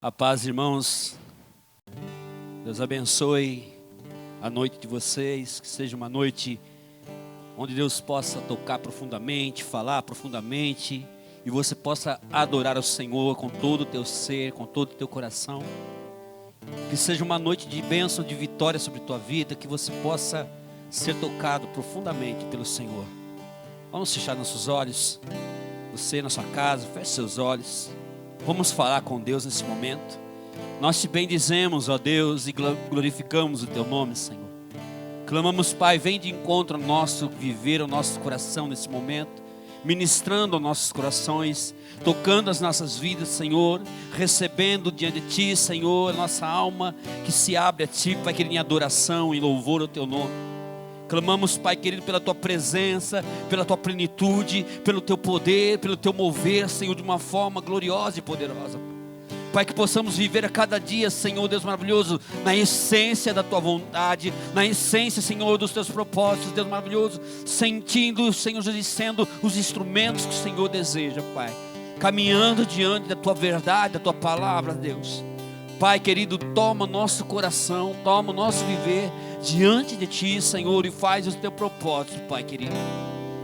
A paz, irmãos. Deus abençoe a noite de vocês. Que seja uma noite onde Deus possa tocar profundamente, falar profundamente, e você possa adorar ao Senhor com todo o teu ser, com todo o teu coração. Que seja uma noite de bênção, de vitória sobre a tua vida. Que você possa ser tocado profundamente pelo Senhor. Vamos fechar nossos olhos. Você na sua casa, feche seus olhos. Vamos falar com Deus nesse momento. Nós te bendizemos, ó Deus, e glorificamos o teu nome, Senhor. Clamamos, Pai, vem de encontro ao nosso viver, ao nosso coração nesse momento, ministrando aos nossos corações, tocando as nossas vidas, Senhor, recebendo diante de Ti, Senhor, a nossa alma que se abre a Ti, Pai querido, em adoração e louvor ao teu nome. Clamamos, Pai querido, pela Tua presença, pela Tua plenitude, pelo Teu poder, pelo Teu mover, Senhor, de uma forma gloriosa e poderosa. Pai, que possamos viver a cada dia, Senhor, Deus maravilhoso, na essência da Tua vontade, na essência, Senhor, dos Teus propósitos, Deus maravilhoso, sentindo, Senhor Jesus, sendo os instrumentos que o Senhor deseja, Pai, caminhando diante da Tua verdade, da Tua palavra, Deus. Pai querido, toma nosso coração, toma o nosso viver diante de Ti, Senhor, e faz o Teu propósito, Pai querido.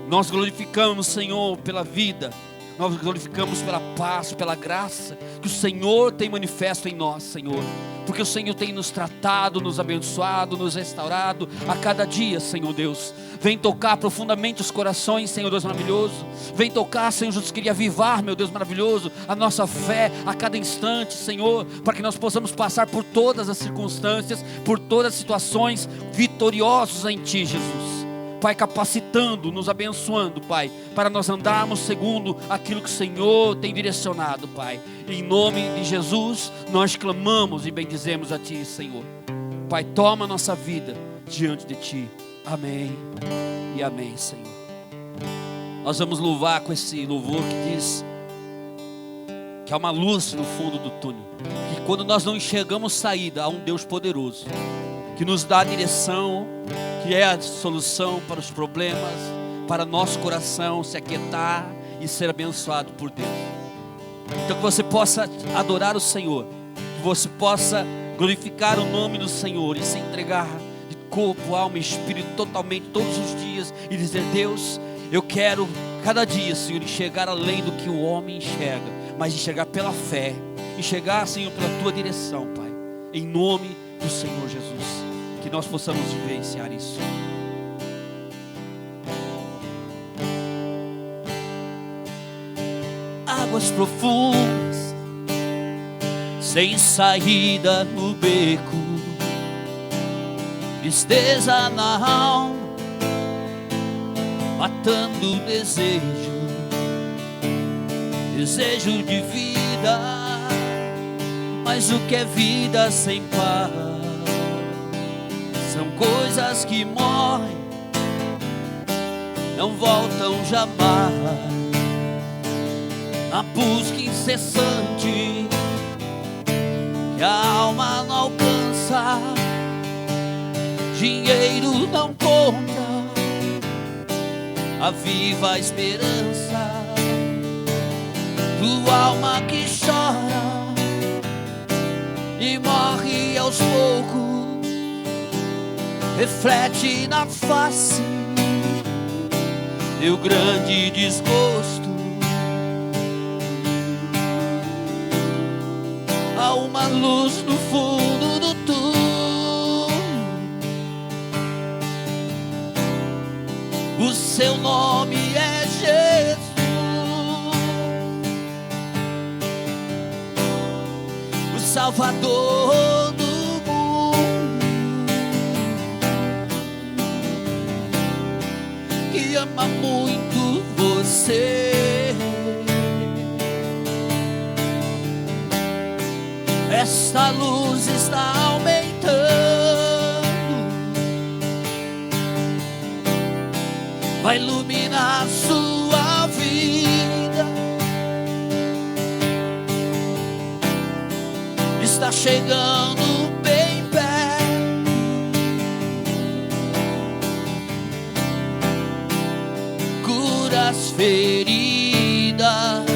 Nós glorificamos, Senhor, pela vida, nós glorificamos pela paz, pela graça que o Senhor tem manifesto em nós, Senhor, porque o Senhor tem nos tratado, nos abençoado, nos restaurado a cada dia, Senhor Deus. Vem tocar profundamente os corações, Senhor Deus maravilhoso. Vem tocar, Senhor Jesus, queria avivar, meu Deus maravilhoso, a nossa fé a cada instante, Senhor, para que nós possamos passar por todas as circunstâncias, por todas as situações, vitoriosos em Ti, Jesus. Pai, capacitando, nos abençoando, Pai, para nós andarmos segundo aquilo que o Senhor tem direcionado, Pai. Em nome de Jesus, nós clamamos e bendizemos a Ti, Senhor. Pai, toma a nossa vida diante de Ti. Amém e amém, Senhor. Nós vamos louvar com esse louvor que diz que há uma luz no fundo do túnel, que quando nós não enxergamos saída, há um Deus poderoso que nos dá a direção, que é a solução para os problemas, para nosso coração se aquietar e ser abençoado por Deus. Então que você possa adorar o Senhor, que você possa glorificar o nome do Senhor e se entregar de corpo, alma e espírito totalmente todos os dias e dizer: Deus, eu quero cada dia, Senhor, enxergar além do que o homem enxerga, mas enxergar pela fé, enxergar, Senhor, pela Tua direção, Pai, em nome do Senhor Jesus, que nós possamos vivenciar isso. Águas profundas, sem saída no beco, tristeza na alma, matando o desejo de vida, mas o que é vida sem paz? São coisas que morrem, não voltam jamais. Na busca incessante que a alma não alcança, dinheiro não compra a viva esperança. Tua alma que chora e morre aos poucos, reflete na face teu grande desgosto. Há uma luz no fundo do túnel, o seu nome é Jesus, o Salvador do mundo, que ama muito você. Esta luz está aumentando, vai iluminar sua vida. Está chegando bem perto, cura as feridas,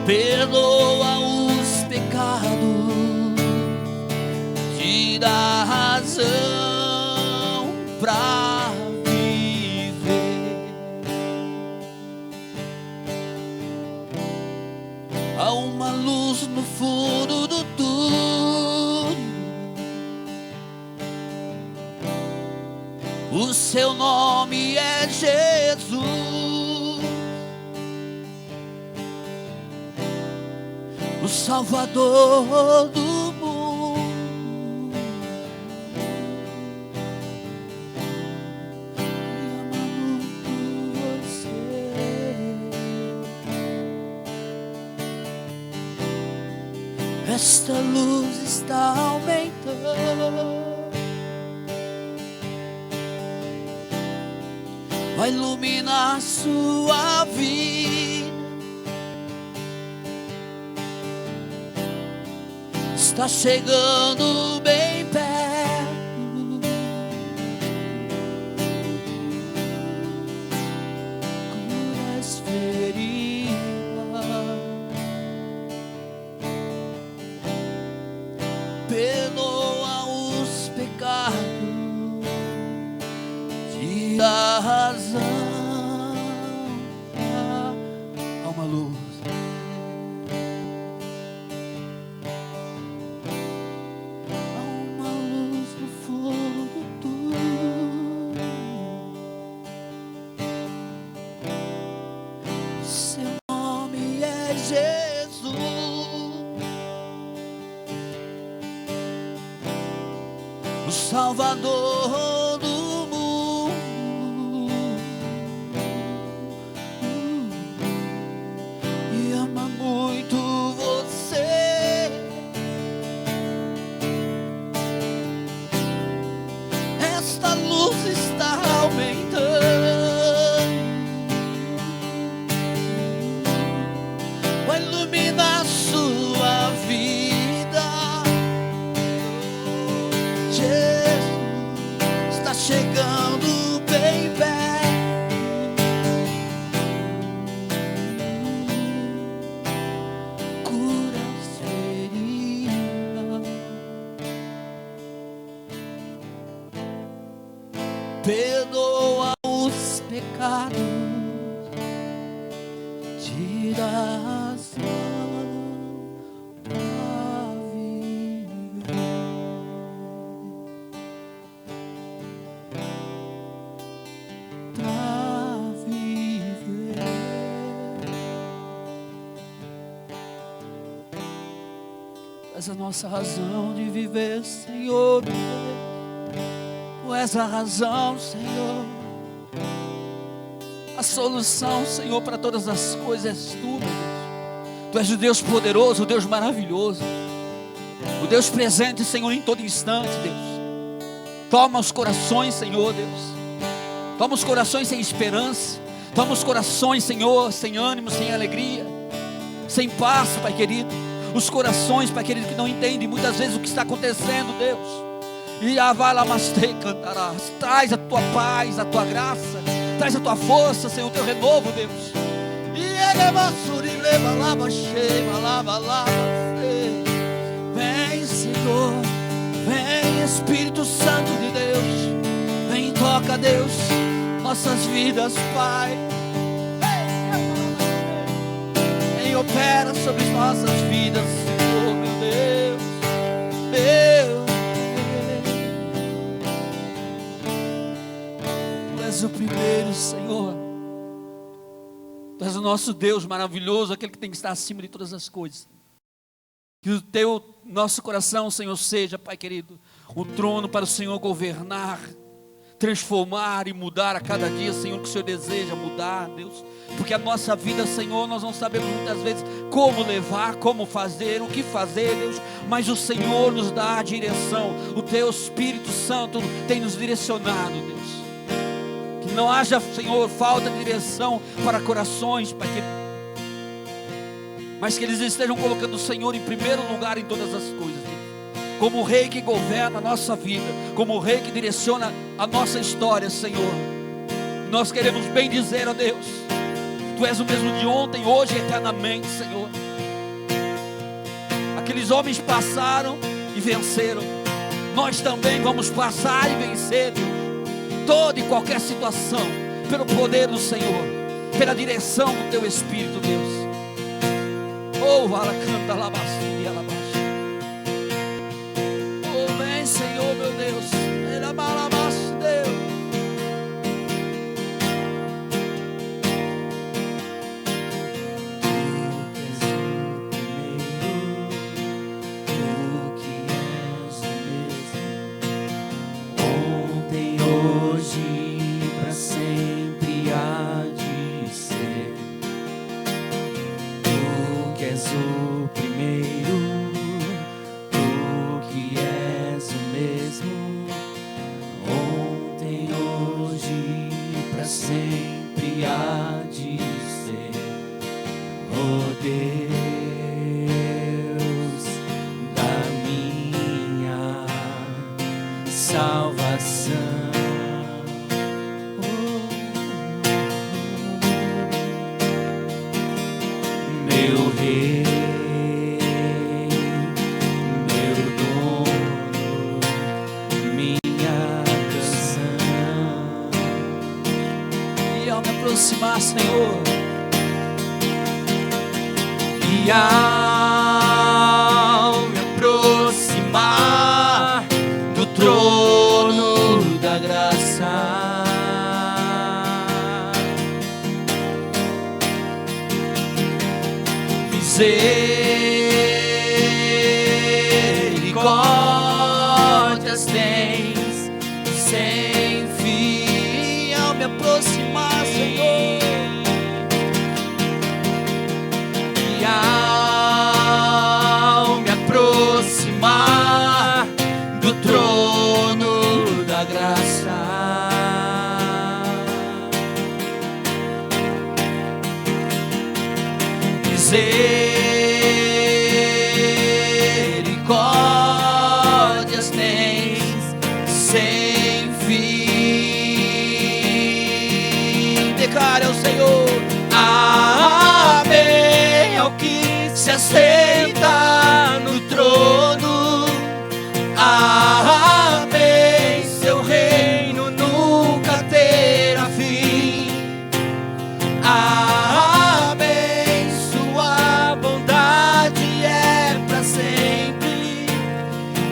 perdoa os pecados, te dá razão pra viver. Há uma luz no fundo do túnel, o seu nome é Jesus. O Salvador do mundo, me ama muito você. Esta luz está aumentando, vai iluminar sua vida. Está chegando bem perto, cura as feridas, perdoa os pecados, te dá razão. Há uma luz. O Salvador do mundo, e ama muito você. Esta luz está aumentando, vai iluminar sua vida. Chegando bem perto, cura as feridas, perdoa os pecados, te dá razão. Tu és a nossa razão de viver, Senhor. Tu és a razão, Senhor. A solução, Senhor, para todas as coisas és Tu, meu Deus. Tu és o Deus poderoso, o Deus maravilhoso, o Deus presente, Senhor, em todo instante, Deus. Toma os corações, Senhor, Deus. Toma os corações sem esperança. Toma os corações, Senhor, sem ânimo, sem alegria, sem paz, Pai querido. Os corações, Pai querido, que não entendem muitas vezes o que está acontecendo, Deus. E a vai lá, mas te cantarás. Traz a tua paz, a tua graça, traz a tua força, Senhor, o teu renovo, Deus. E ele massuri leva lava cheia, lava lava. Vem, Senhor, vem, Espírito Santo de Deus. Vem, toca, Deus, nossas vidas, Pai. Opera sobre as nossas vidas, Senhor, meu Deus, meu Deus. Tu és o primeiro, Senhor. Tu és o nosso Deus maravilhoso, aquele que tem que estar acima de todas as coisas. Que o nosso coração, Senhor, seja, Pai querido, o trono para o Senhor governar, transformar e mudar a cada dia, Senhor, que o Senhor deseja mudar, Deus. Porque a nossa vida, Senhor, nós não sabemos muitas vezes como levar, como fazer, o que fazer, Deus. Mas o Senhor nos dá a direção. O Teu Espírito Santo tem nos direcionado, Deus. Que não haja, Senhor, falta de direção para corações, Pai querido, mas que eles estejam colocando o Senhor em primeiro lugar em todas as coisas, Deus. Como o Rei que governa a nossa vida, como o Rei que direciona a nossa história, Senhor. Nós queremos bem dizer, ó Deus, Tu és o mesmo de ontem, hoje e eternamente, Senhor. Aqueles homens passaram e venceram. Nós também vamos passar e vencer, Deus, toda e qualquer situação, pelo poder do Senhor, pela direção do Teu Espírito, Deus. Oh, vala canta alabaço e alabaço. Oh, vem, Senhor, meu Deus. Ele alabaço, Deus. Hoje pra sempre há de ser. Tu que és o primeiro, tu que és o mesmo, ontem, hoje pra sempre há de ser. Oh Deus da minha salvação. Meu Rei, meu dono, minha canção. E ao me aproximar, Senhor, E ao me aproximar do trono da graça, misericórdias tens sem fim. ao me aproximar, Senhor, E ao me aproximar do trono da graça, misericórdias tens sem fim. declare ao Senhor. Amém ao que se assenta no trono. Amém, seu reino nunca terá fim. Amém, sua bondade é para sempre.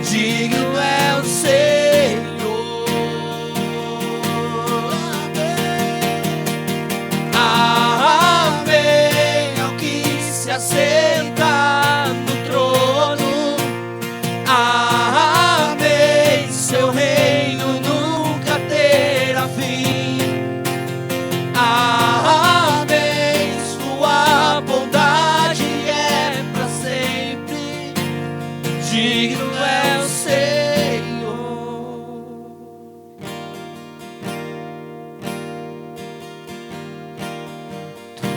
Digno é o Senhor. Amém ao que se assenta no trono. Amém, seu reino nunca terá fim. Amém, sua bondade é para sempre. Digno é o Senhor. Tu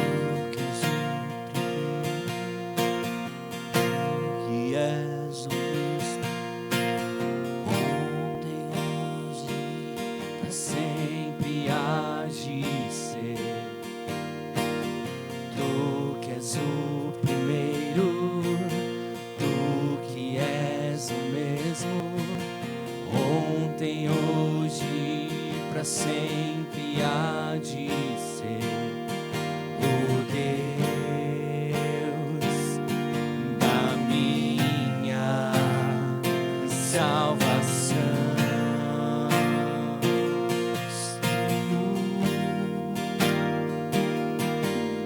que és o primeiro, que és o mesmo, ontem, hoje, pra sempre há de ser. Tu que és o primeiro, tu que és o mesmo, ontem, hoje, pra sempre há de ser. Oh Deus da minha salvação.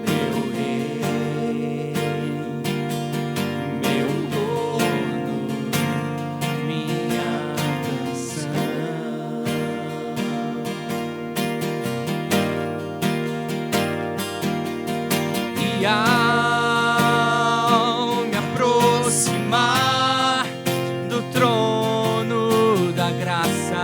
Meu Rei, meu dono, minha canção. E ao me aproximar do trono da graça,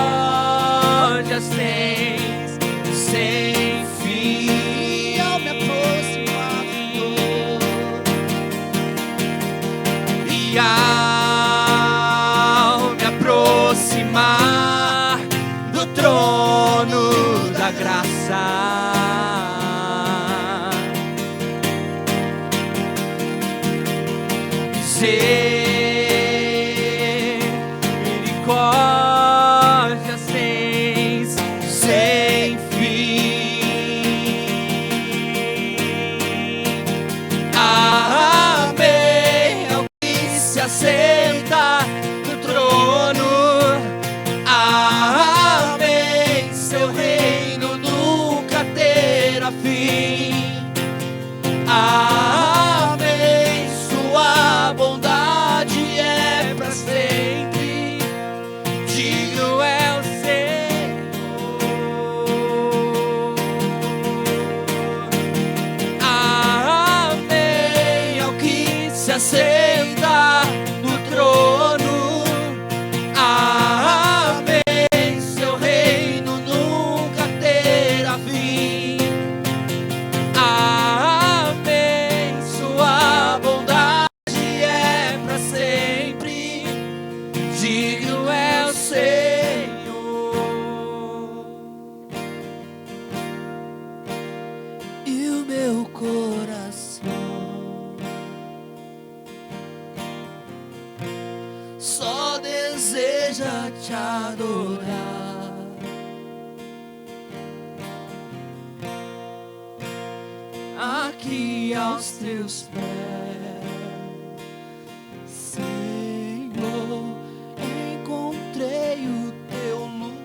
misericórdias tens sem fim. E ao me aproximar, Senhor, E ao me aproximar graça. Misericórdia sem fim. Amém. É o que se assenta no trono. Amém. Seu reino nunca terá fim. Amém. Sua bondade é para sempre. Digno é o Senhor. Amém. É o que se assenta no trono. Amém. Seu reino nunca terá fim. Amém. Sua bondade é para sempre. Digno é o Senhor. E o meu coração só deseja te adorar. Aqui aos teus pés, Senhor, encontrei o teu lugar.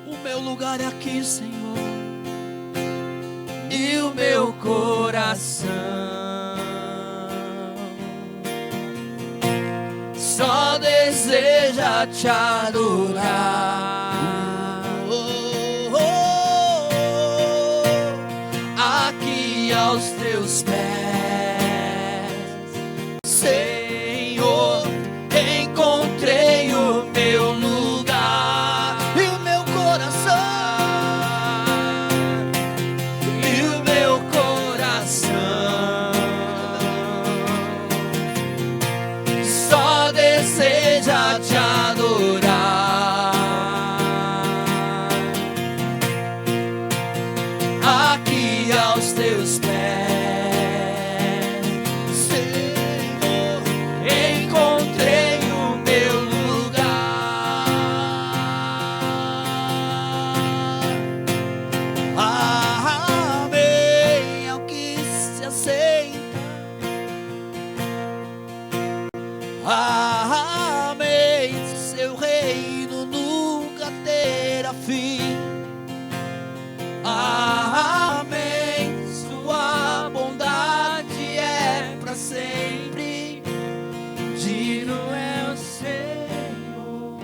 O meu lugar é aqui, Senhor. E o meu coração só deseja te adorar. Aqui aos teus pés, Senhor, encontrei o meu lugar. E o meu coração, e o meu coração só deseja te adorar. Aqui aos teus pés, Senhor, encontrei o meu lugar. Amém. É o que se aceita. Amém. Seu reino nunca terá fim. Amém. Sua bondade é para sempre. Digno é o Senhor.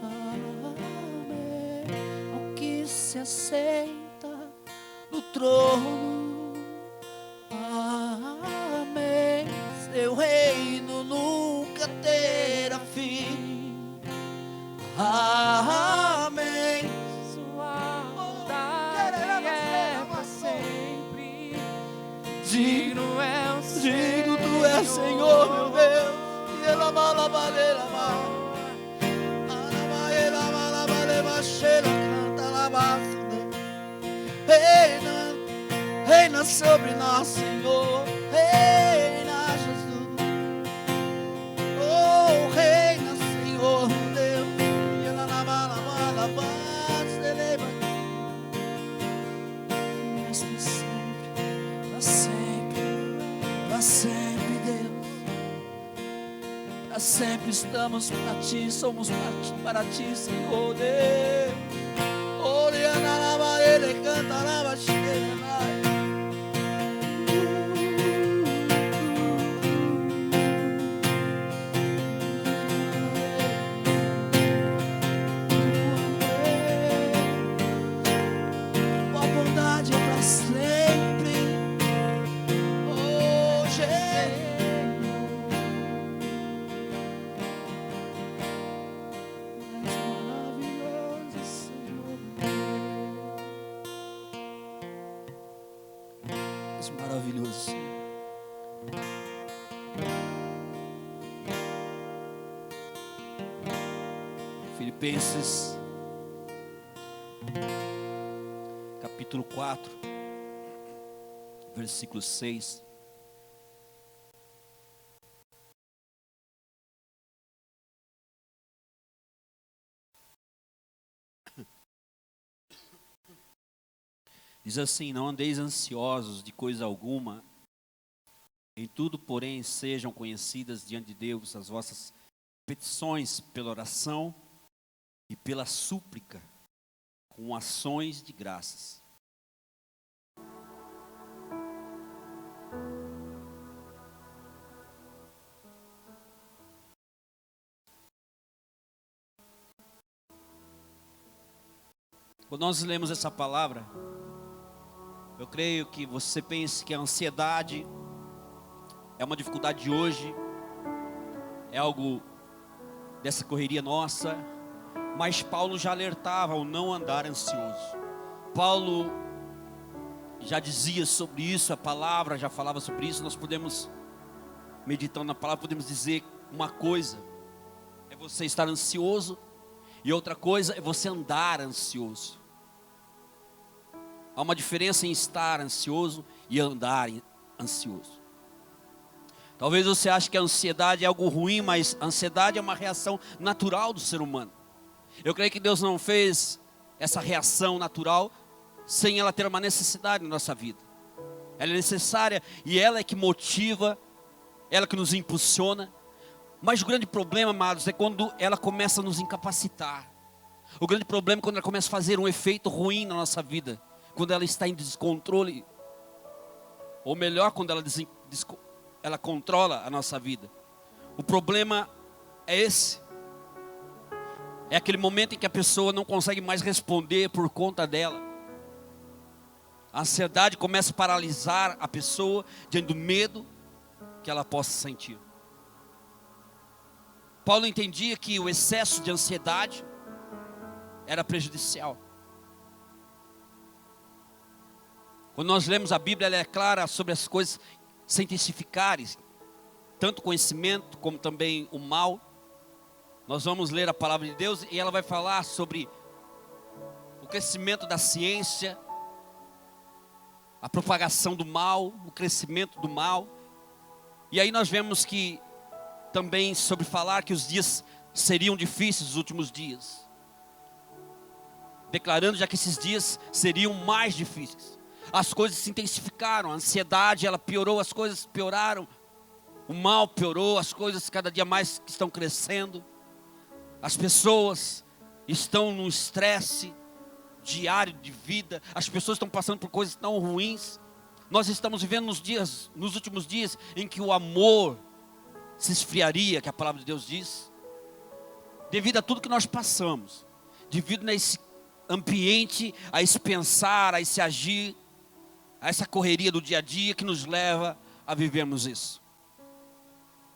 Amém. O que se assenta no trono. Amém. Seu reino nunca terá fim. Amém. Sua bondade é para sempre. Digno é o Senhor. Digno tu és, Senhor, meu Deus. E ela malabareira, canta labaço. Reina sobre nós, Senhor. Reina, Jesus. Oh, reina, Senhor, Deus. E ela celebra. Mas para sempre, para sempre, para sempre, Deus. Para sempre estamos para ti, somos para ti, Senhor, Deus. Oriana lava, ele canta lava, cheira. Maravilhoso. Filipenses, capítulo 4, versículo 6. Diz assim: não andeis ansiosos de coisa alguma, em tudo, porém, sejam conhecidas diante de Deus as vossas petições pela oração e pela súplica, com ações de graças. Quando nós lemos essa palavra, eu creio que você pense que a ansiedade é uma dificuldade de hoje, é algo dessa correria nossa, mas Paulo já alertava ao não andar ansioso. Paulo já dizia sobre isso, a palavra já falava sobre isso. Nós podemos, meditando na palavra, podemos dizer uma coisa é você estar ansioso e outra coisa é você andar ansioso. Há uma diferença em estar ansioso e andar ansioso. Talvez você ache que a ansiedade é algo ruim, mas a ansiedade é uma reação natural do ser humano. Eu creio que Deus não fez essa reação natural sem ela ter uma necessidade na nossa vida. Ela é necessária e ela é que motiva, ela que nos impulsiona. Mas o grande problema, amados, é quando ela começa a nos incapacitar. O grande problema é quando ela começa a fazer um efeito ruim na nossa vida. Quando ela está em descontrole. Ou melhor, quando ela controla a nossa vida. O problema é esse. É aquele momento em que a pessoa não consegue mais responder por conta dela. A ansiedade começa a paralisar a pessoa diante do medo que ela possa sentir. Paulo entendia que o excesso de ansiedade era prejudicial. Quando nós lemos a Bíblia, ela é clara sobre as coisas se intensificarem, tanto o conhecimento como também o mal. Nós vamos ler a palavra de Deus e ela vai falar sobre o crescimento da ciência, a propagação do mal, o crescimento do mal. E aí nós vemos que também sobre falar que os dias seriam difíceis, os últimos dias, declarando já que esses dias seriam mais difíceis. As coisas se intensificaram, a ansiedade ela piorou, as coisas pioraram, o mal piorou, as coisas cada dia mais estão crescendo. As pessoas estão num estresse diário de vida, as pessoas estão passando por coisas tão ruins. Nós estamos vivendo nos últimos dias em que o amor se esfriaria, que a palavra de Deus diz, devido a tudo que nós passamos, devido a esse ambiente, a esse pensar, a esse agir, a essa correria do dia a dia que nos leva a vivermos isso.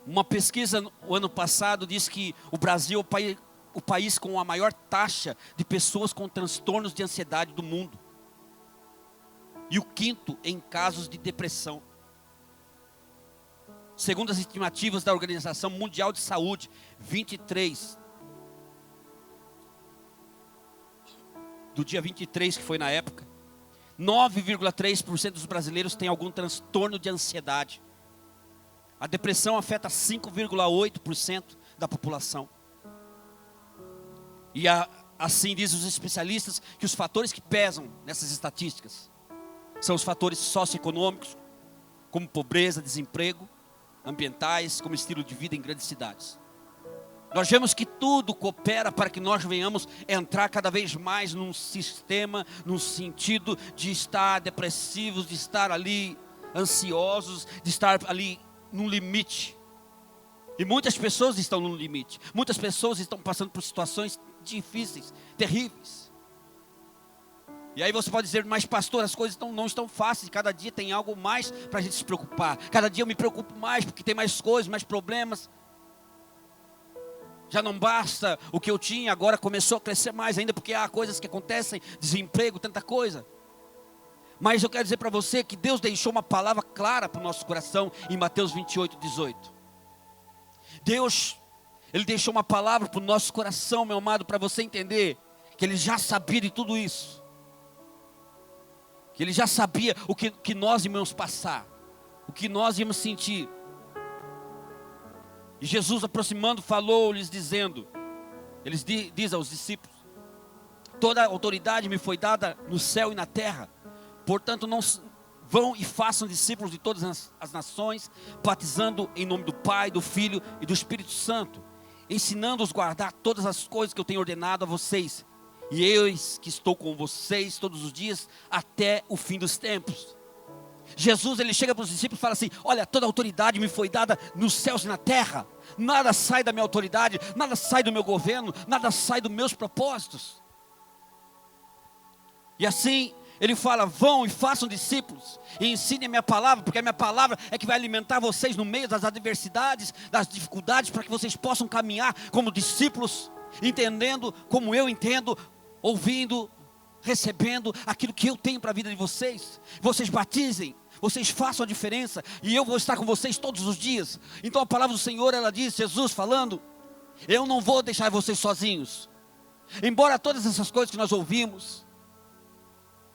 Uma pesquisa no ano passado diz que o Brasil é o país com a maior taxa de pessoas com transtornos de ansiedade do mundo. E o quinto em casos de depressão. Segundo as estimativas da Organização Mundial de Saúde, 23, do dia 23 que foi na época, 9,3% dos brasileiros têm algum transtorno de ansiedade. A depressão afeta 5,8% da população. E assim dizem os especialistas que os fatores que pesam nessas estatísticas são os fatores socioeconômicos, como pobreza, desemprego, ambientais, como estilo de vida em grandes cidades. Nós vemos que tudo coopera para que nós venhamos entrar cada vez mais num sistema, num sentido de estar depressivos, de estar ali ansiosos, de estar ali num limite. E muitas pessoas estão no limite. Muitas pessoas estão passando por situações difíceis, terríveis. E aí você pode dizer, mas pastor, as coisas não estão fáceis. Cada dia tem algo mais para a gente se preocupar. Cada dia eu me preocupo mais porque tem mais coisas, mais problemas. Já não basta o que eu tinha, agora começou a crescer mais ainda, porque há coisas que acontecem, desemprego, tanta coisa. Mas eu quero dizer para você que Deus deixou uma palavra clara para o nosso coração em Mateus 28, 18. Deus, Ele deixou uma palavra para o nosso coração, meu amado, para você entender que Ele já sabia de tudo isso. Que Ele já sabia o que nós íamos passar, o que nós íamos sentir. E Jesus, aproximando, falou-lhes dizendo, Ele diz aos discípulos: toda a autoridade me foi dada no céu e na terra. Portanto, não vão e façam discípulos de todas as nações, batizando em nome do Pai, do Filho e do Espírito Santo, ensinando-os a guardar todas as coisas que eu tenho ordenado a vocês. E eis que estou com vocês todos os dias até o fim dos tempos. Jesus, ele chega para os discípulos e fala assim: olha, toda a autoridade me foi dada nos céus e na terra. Nada sai da minha autoridade, nada sai do meu governo, nada sai dos meus propósitos. E assim, ele fala: vão e façam discípulos, e ensinem a minha palavra, porque a minha palavra é que vai alimentar vocês no meio das adversidades, das dificuldades, para que vocês possam caminhar como discípulos, entendendo como eu entendo, ouvindo, recebendo aquilo que eu tenho para a vida de vocês. Vocês batizem, vocês façam a diferença, e eu vou estar com vocês todos os dias. Então a palavra do Senhor, ela diz, Jesus falando: eu não vou deixar vocês sozinhos. Embora todas essas coisas que nós ouvimos,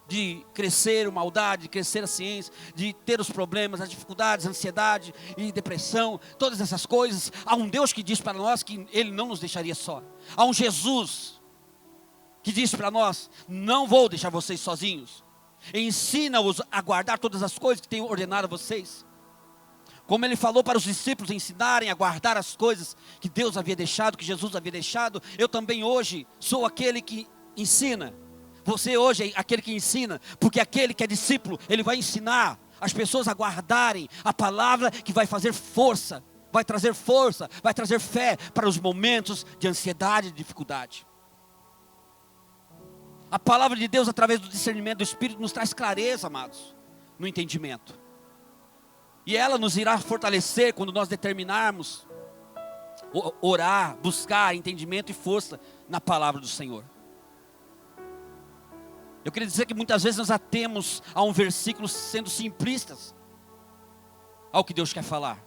de crescer a maldade, de crescer a ciência, de ter os problemas, as dificuldades, a ansiedade e depressão, todas essas coisas, há um Deus que diz para nós que Ele não nos deixaria só. Há um Jesus que diz para nós: não vou deixar vocês sozinhos. Ensina-os a guardar todas as coisas que tenho ordenado a vocês. Como Ele falou para os discípulos ensinarem a guardar as coisas que Deus havia deixado, que Jesus havia deixado, eu também hoje sou aquele que ensina. Você hoje é aquele que ensina, porque aquele que é discípulo, ele vai ensinar as pessoas a guardarem a palavra que vai fazer força, vai trazer fé para os momentos de ansiedade e dificuldade. A palavra de Deus, através do discernimento do Espírito, nos traz clareza, amados, no entendimento. E ela nos irá fortalecer quando nós determinarmos orar, buscar entendimento e força na palavra do Senhor. Eu queria dizer que muitas vezes nós atemos a um versículo sendo simplistas ao que Deus quer falar.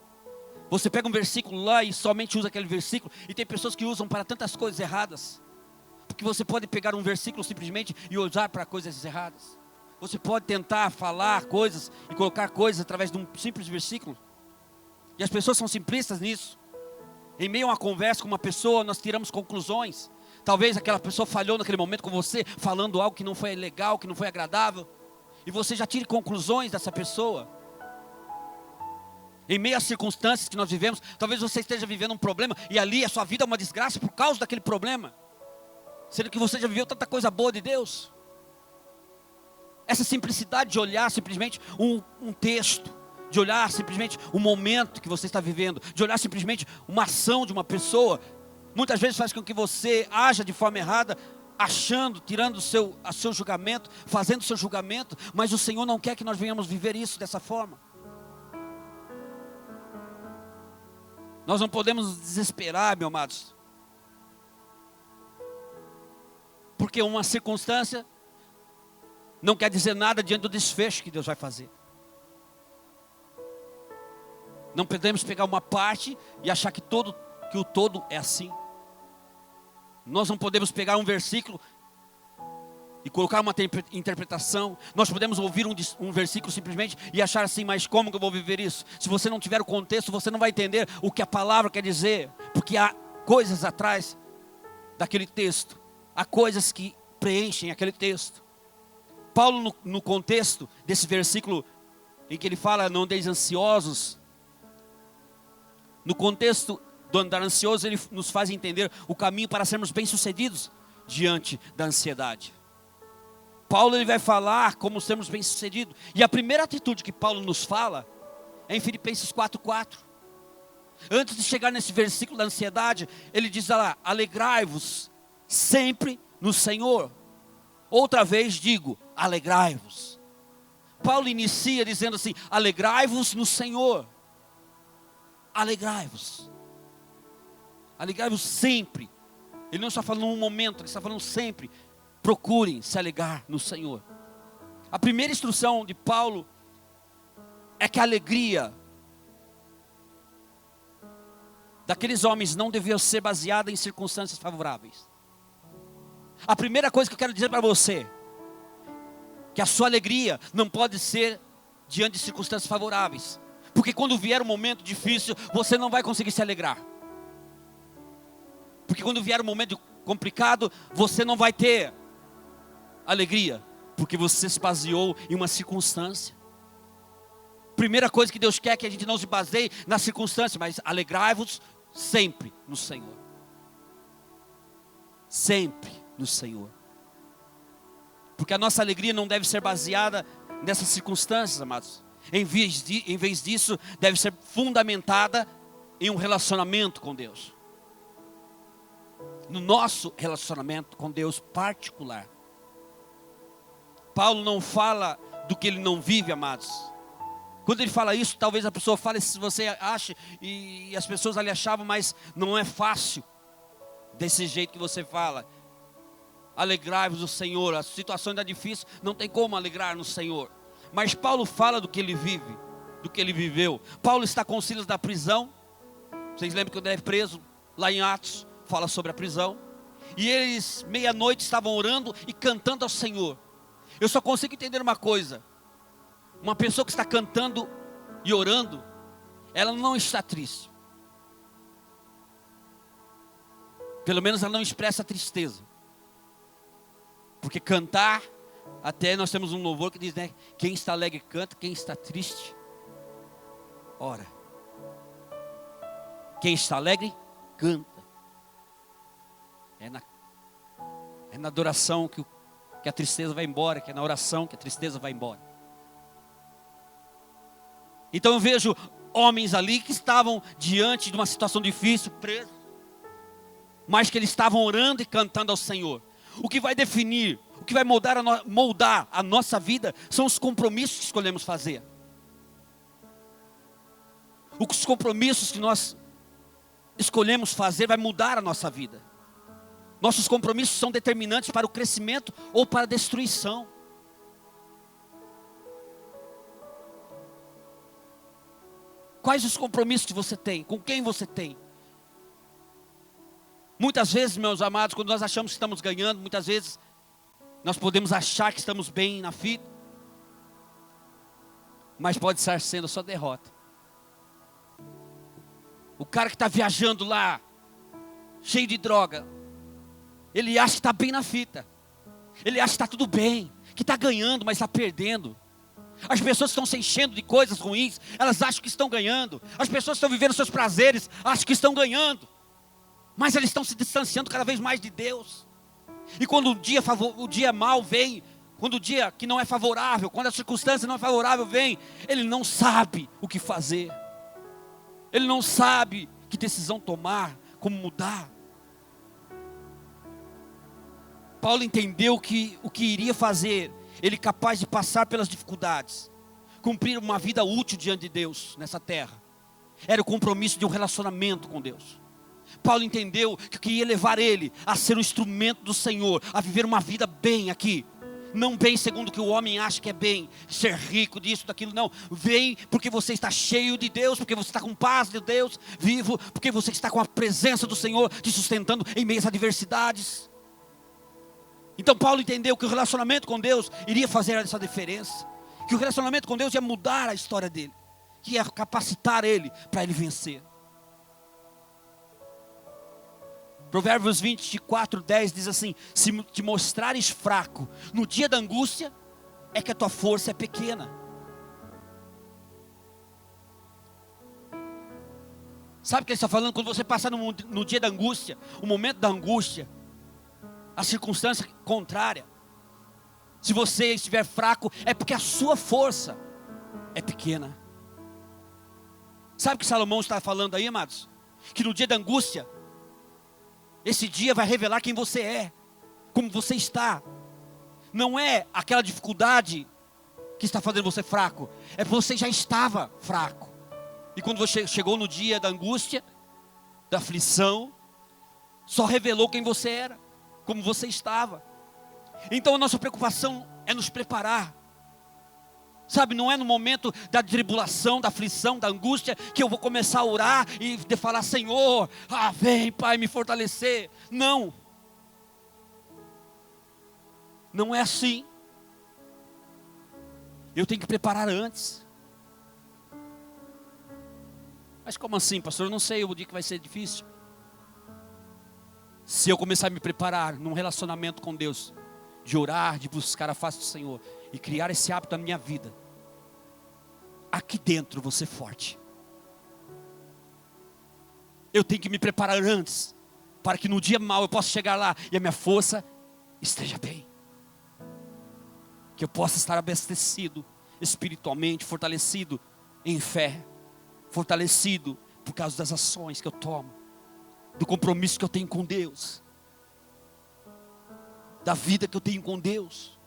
Você pega um versículo lá e somente usa aquele versículo, e tem pessoas que usam para tantas coisas erradas. Porque você pode pegar um versículo simplesmente e usar para coisas erradas. Você pode tentar falar coisas e colocar coisas através de um simples versículo. E as pessoas são simplistas nisso. Em meio a uma conversa com uma pessoa, nós tiramos conclusões. Talvez aquela pessoa falhou naquele momento com você, falando algo que não foi legal, que não foi agradável, e você já tire conclusões dessa pessoa. Em meio às circunstâncias que nós vivemos, talvez você esteja vivendo um problema, e ali a sua vida é uma desgraça por causa daquele problema, sendo que você já viveu tanta coisa boa de Deus. Essa simplicidade de olhar simplesmente um texto, de olhar simplesmente o momento que você está vivendo, de olhar simplesmente uma ação de uma pessoa, muitas vezes faz com que você haja de forma errada, achando, tirando o seu julgamento, fazendo o seu julgamento, mas o Senhor não quer que nós venhamos viver isso dessa forma. Nós não podemos nos desesperar, meus amados, porque uma circunstância não quer dizer nada diante do desfecho que Deus vai fazer. Não podemos pegar uma parte e achar que o todo é assim. Nós não podemos pegar um versículo e colocar uma interpretação. Nós podemos ouvir um versículo simplesmente e achar assim: mas como que eu vou viver isso? Se você não tiver o contexto, você não vai entender o que a palavra quer dizer, porque há coisas atrás daquele texto, há coisas que preenchem aquele texto. Paulo, no contexto desse versículo em que ele fala: não andeis ansiosos, no contexto do andar ansioso, ele nos faz entender o caminho para sermos bem-sucedidos diante da ansiedade. Paulo, ele vai falar como sermos bem-sucedidos. E a primeira atitude que Paulo nos fala é em Filipenses 4:4. Antes de chegar nesse versículo da ansiedade, ele diz lá: alegrai-vos sempre no Senhor. Outra vez digo, alegrai-vos. Paulo inicia dizendo assim: alegrai-vos no Senhor. Alegrai-vos. Alegrai-vos sempre. Ele não está falando num momento, ele está falando sempre. Procurem se alegrar no Senhor. A primeira instrução de Paulo é que a alegria daqueles homens não devia ser baseada em circunstâncias favoráveis. A primeira coisa que eu quero dizer para você, que a sua alegria não pode ser diante de circunstâncias favoráveis. Porque quando vier um momento difícil, você não vai conseguir se alegrar. Porque quando vier um momento complicado, você não vai ter alegria. Porque você se baseou em uma circunstância. Primeira coisa que Deus quer é que a gente não se baseie nas circunstâncias, mas alegrai-vos sempre no Senhor. Sempre no Senhor. Porque a nossa alegria não deve ser baseada nessas circunstâncias, amados. Em vez disso, deve ser fundamentada em um relacionamento com Deus. No nosso relacionamento com Deus particular. Paulo não fala do que ele não vive, amados. Quando ele fala isso, talvez a pessoa fale, se você acha, e as pessoas ali achavam, mas não é fácil desse jeito que você fala. Alegrai-vos no Senhor. A situação ainda é difícil, não tem como alegrar no Senhor. Mas Paulo fala do que ele vive, do que ele viveu. Paulo está com os Silas da prisão. Vocês lembram que ele é preso lá em Atos, fala sobre a prisão. E eles, meia-noite, estavam orando e cantando ao Senhor. Eu só consigo entender uma coisa. Uma pessoa que está cantando e orando, ela não está triste. Pelo menos ela não expressa tristeza. Porque cantar, até nós temos um louvor que diz, né? Quem está alegre canta, quem está triste, ora. Quem está alegre, canta. É na adoração que a tristeza vai embora, que é na oração que a tristeza vai embora. Então eu vejo homens ali que estavam diante de uma situação difícil, presos, mas que eles estavam orando e cantando ao Senhor. O que vai definir, o que vai moldar a nossa vida, são os compromissos que escolhemos fazer. Os compromissos que nós escolhemos fazer vai mudar a nossa vida. Nossos compromissos são determinantes para o crescimento ou para a destruição. Quais os compromissos que você tem? Com quem você tem? Muitas vezes, meus amados, quando nós achamos que estamos ganhando, muitas vezes nós podemos achar que estamos bem na vida, mas pode estar sendo só derrota. O cara que está viajando lá, cheio de droga, ele acha que está bem na fita, ele acha que está tudo bem, que está ganhando, mas está perdendo. As pessoas estão se enchendo de coisas ruins, elas acham que estão ganhando. As pessoas estão vivendo seus prazeres, acham que estão ganhando, mas eles estão se distanciando cada vez mais de Deus. E quando o dia mal vem, quando o dia que não é favorável, quando a circunstância não é favorável vem, ele não sabe o que fazer. Ele não sabe que decisão tomar, como mudar. Paulo entendeu que o que iria fazer, ele capaz de passar pelas dificuldades, cumprir uma vida útil diante de Deus nessa terra, era o compromisso de um relacionamento com Deus. Paulo entendeu que o que ia levar ele a ser um instrumento do Senhor, a viver uma vida bem aqui, não bem segundo o que o homem acha que é bem, ser rico disso, daquilo, não. Bem porque você está cheio de Deus, porque você está com paz de Deus, vivo, porque você está com a presença do Senhor te sustentando em meio às adversidades. Então Paulo entendeu que o relacionamento com Deus iria fazer essa diferença, que o relacionamento com Deus ia mudar a história dele, que ia capacitar ele para ele vencer. Provérbios 24:10 diz assim: se te mostrares fraco no dia da angústia, é que a tua força é pequena. Sabe o que ele está falando? Quando você passar no dia da angústia, o momento da angústia, a circunstância contrária, se você estiver fraco, é porque a sua força é pequena. Sabe o que Salomão está falando aí, amados? Que no dia da angústia, esse dia vai revelar quem você é, como você está. Não é aquela dificuldade que está fazendo você fraco, é porque você já estava fraco. E quando você chegou no dia da angústia, da aflição, só revelou quem você era, como você estava. Então a nossa preocupação é nos preparar Sabe, não é no momento da tribulação, da aflição, da angústia, que eu vou começar a orar e falar: Senhor, vem, Pai, me fortalecer. Não. Não é assim. Eu tenho que preparar antes. Mas como assim, pastor? Eu não sei o dia que vai ser difícil. Se eu começar a me preparar num relacionamento com Deus, de orar, de buscar a face do Senhor, e criar esse hábito na minha vida, aqui dentro vou ser forte. Eu tenho que me preparar antes, para que no dia mau eu possa chegar lá e a minha força esteja bem. Que eu possa estar abastecido espiritualmente, fortalecido em fé, fortalecido por causa das ações que eu tomo, do compromisso que eu tenho com Deus, da vida que eu tenho com Deus.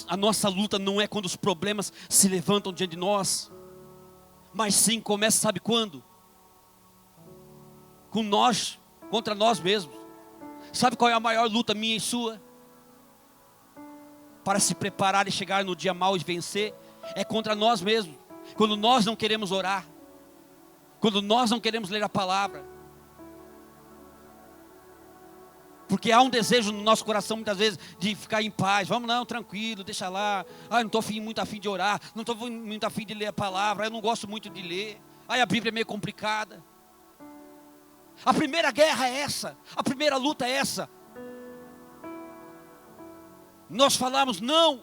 A nossa luta não é quando os problemas se levantam diante de nós, mas sim começa, sabe quando? Com nós, contra nós mesmos. Sabe qual é a maior luta minha e sua? Para se preparar e chegar no dia mau e vencer, é contra nós mesmos. Quando nós não queremos orar, quando nós não queremos ler a palavra, porque há um desejo no nosso coração muitas vezes de ficar em paz. Vamos não, tranquilo, deixa lá. Não estou muito afim de orar, não estou muito afim de ler a palavra, eu não gosto muito de ler. A Bíblia é meio complicada. A primeira guerra é essa, a primeira luta é essa. Nós falamos: não,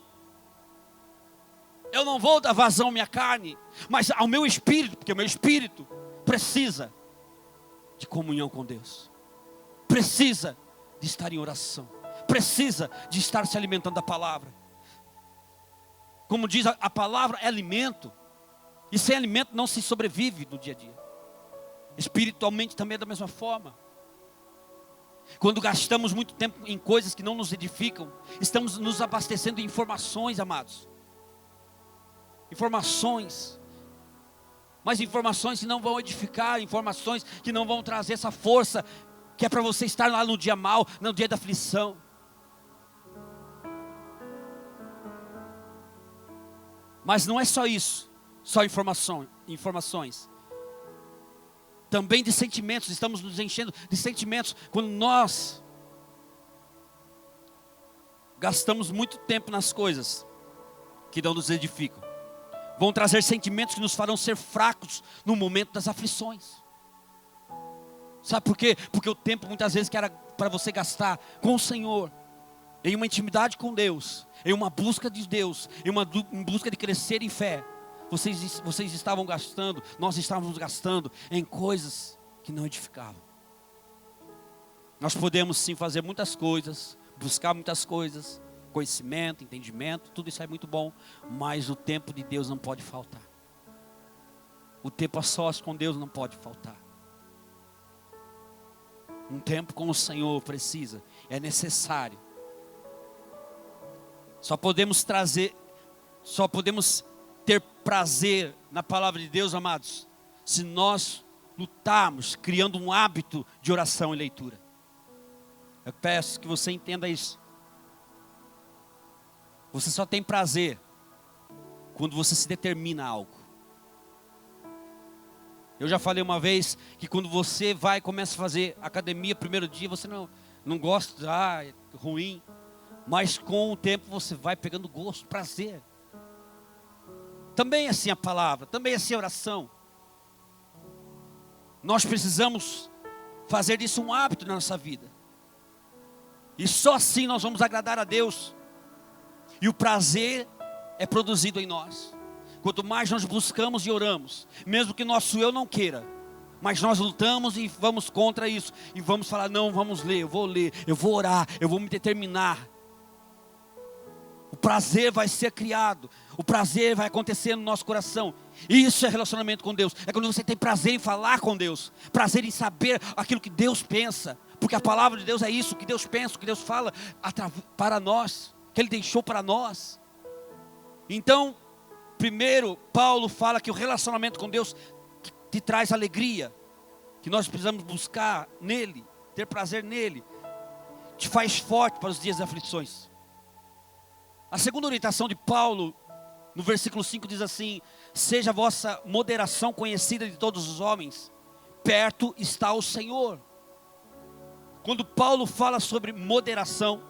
eu não vou dar vazão à minha carne, mas ao meu espírito, porque o meu espírito precisa de comunhão com Deus, precisa de estar em oração, precisa de estar se alimentando da palavra. Como diz a palavra, é alimento, e sem alimento não se sobrevive no dia a dia. Espiritualmente também é da mesma forma. Quando gastamos muito tempo em coisas que não nos edificam, estamos nos abastecendo de informações, amados. Informações. Mas informações que não vão edificar, informações que não vão trazer essa força, que é para você estar lá no dia mau, no dia da aflição. Mas não é só isso, só informações. Também de sentimentos, estamos nos enchendo de sentimentos. Quando nós gastamos muito tempo nas coisas que não nos edificam, vão trazer sentimentos que nos farão ser fracos no momento das aflições. Sabe por quê? Porque o tempo muitas vezes que era para você gastar com o Senhor, em uma intimidade com Deus, em uma busca de Deus, em busca de crescer em fé, vocês estavam gastando, nós estávamos gastando em coisas que não edificavam. Nós podemos sim fazer muitas coisas, buscar muitas coisas, conhecimento, entendimento, tudo isso é muito bom, mas o tempo de Deus não pode faltar. O tempo a sós com Deus não pode faltar. Um tempo com o Senhor precisa, é necessário. Só podemos ter prazer na palavra de Deus, amados, se nós lutarmos, criando um hábito de oração e leitura. Eu peço que você entenda isso. Você só tem prazer quando você se determina a algo. Eu já falei uma vez que quando você vai e começa a fazer academia, primeiro dia você não gosta, é ruim. Mas com o tempo você vai pegando gosto, prazer. Também é assim a palavra, também é assim a oração. Nós precisamos fazer disso um hábito na nossa vida. E só assim nós vamos agradar a Deus. E o prazer é produzido em nós. Quanto mais nós buscamos e oramos, mesmo que nosso eu não queira, mas nós lutamos e vamos contra isso. E vamos falar: não, vamos ler, eu vou orar, eu vou me determinar. O prazer vai ser criado, o prazer vai acontecer no nosso coração. Isso é relacionamento com Deus. É quando você tem prazer em falar com Deus, prazer em saber aquilo que Deus pensa, porque a palavra de Deus é isso, o que Deus pensa, o que Deus fala para nós, que Ele deixou para nós. Então, primeiro, Paulo fala que o relacionamento com Deus te traz alegria, que nós precisamos buscar nele, ter prazer nele, te faz forte para os dias de aflições. A segunda orientação de Paulo, no versículo 5 diz assim: seja a vossa moderação conhecida de todos os homens, perto está o Senhor. Quando Paulo fala sobre moderação,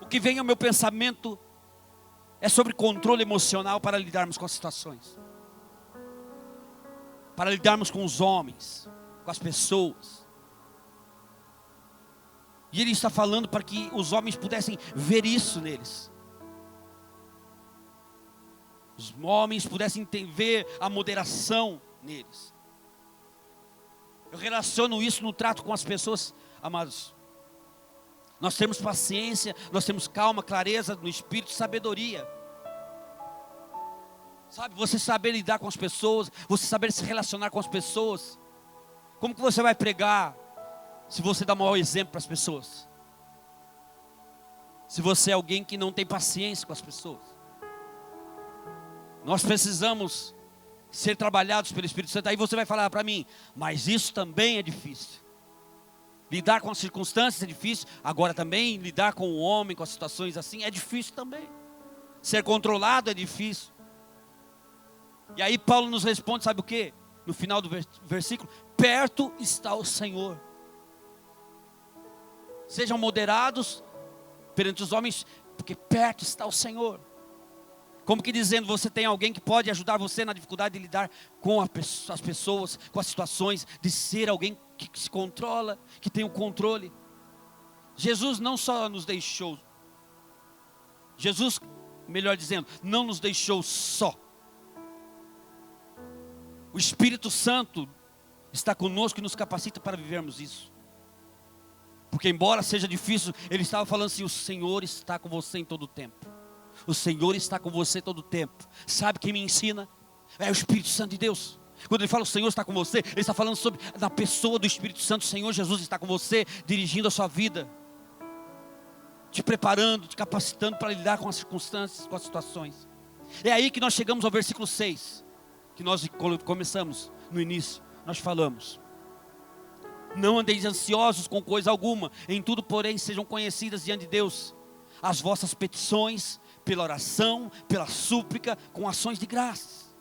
o que vem ao meu pensamento é sobre controle emocional para lidarmos com as situações, para lidarmos com os homens, com as pessoas. E ele está falando para que os homens pudessem ver isso neles. Os homens pudessem ver a moderação neles. Eu relaciono isso no trato com as pessoas, amados. Nós temos paciência, nós temos calma, clareza no espírito, sabedoria. Sabe, você saber lidar com as pessoas, você saber se relacionar com as pessoas. Como que você vai pregar se você dá mau exemplo para as pessoas? Se você é alguém que não tem paciência com as pessoas. Nós precisamos ser trabalhados pelo Espírito Santo. Aí você vai falar para mim, mas isso também é difícil. Lidar com as circunstâncias é difícil. Agora também lidar com o homem, com as situações assim, é difícil também. Ser controlado é difícil. E aí Paulo nos responde, sabe o que? No final do versículo, perto está o Senhor. Sejam moderados perante os homens, porque perto está o Senhor. Como que dizendo, você tem alguém que pode ajudar você na dificuldade de lidar com as pessoas, com as situações, de ser alguém que se controla, que tem o controle. Jesus não só nos deixou, Jesus, melhor dizendo, não nos deixou só. O Espírito Santo está conosco e nos capacita para vivermos isso. Porque embora seja difícil, ele estava falando assim, o Senhor está com você em todo o tempo. O Senhor está com você todo o tempo. Sabe quem me ensina? É o Espírito Santo de Deus. Quando ele fala o Senhor está com você, ele está falando sobre a pessoa do Espírito Santo. O Senhor Jesus está com você, dirigindo a sua vida, te preparando, te capacitando para lidar com as circunstâncias, com as situações. É aí que nós chegamos ao versículo 6, que nós começamos no início. Nós falamos: não andeis ansiosos com coisa alguma, em tudo porém sejam conhecidas diante de Deus as vossas petições, pela oração, pela súplica, com ações de graças.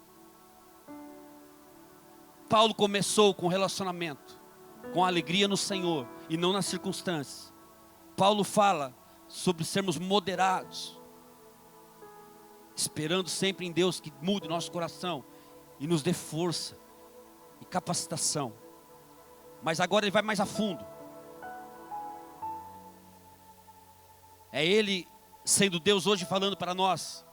Paulo começou com relacionamento, com alegria no Senhor e não nas circunstâncias. Paulo fala sobre sermos moderados, esperando sempre em Deus que mude nosso coração e nos dê força e capacitação. Mas agora ele vai mais a fundo. É ele sendo Deus hoje falando para nós.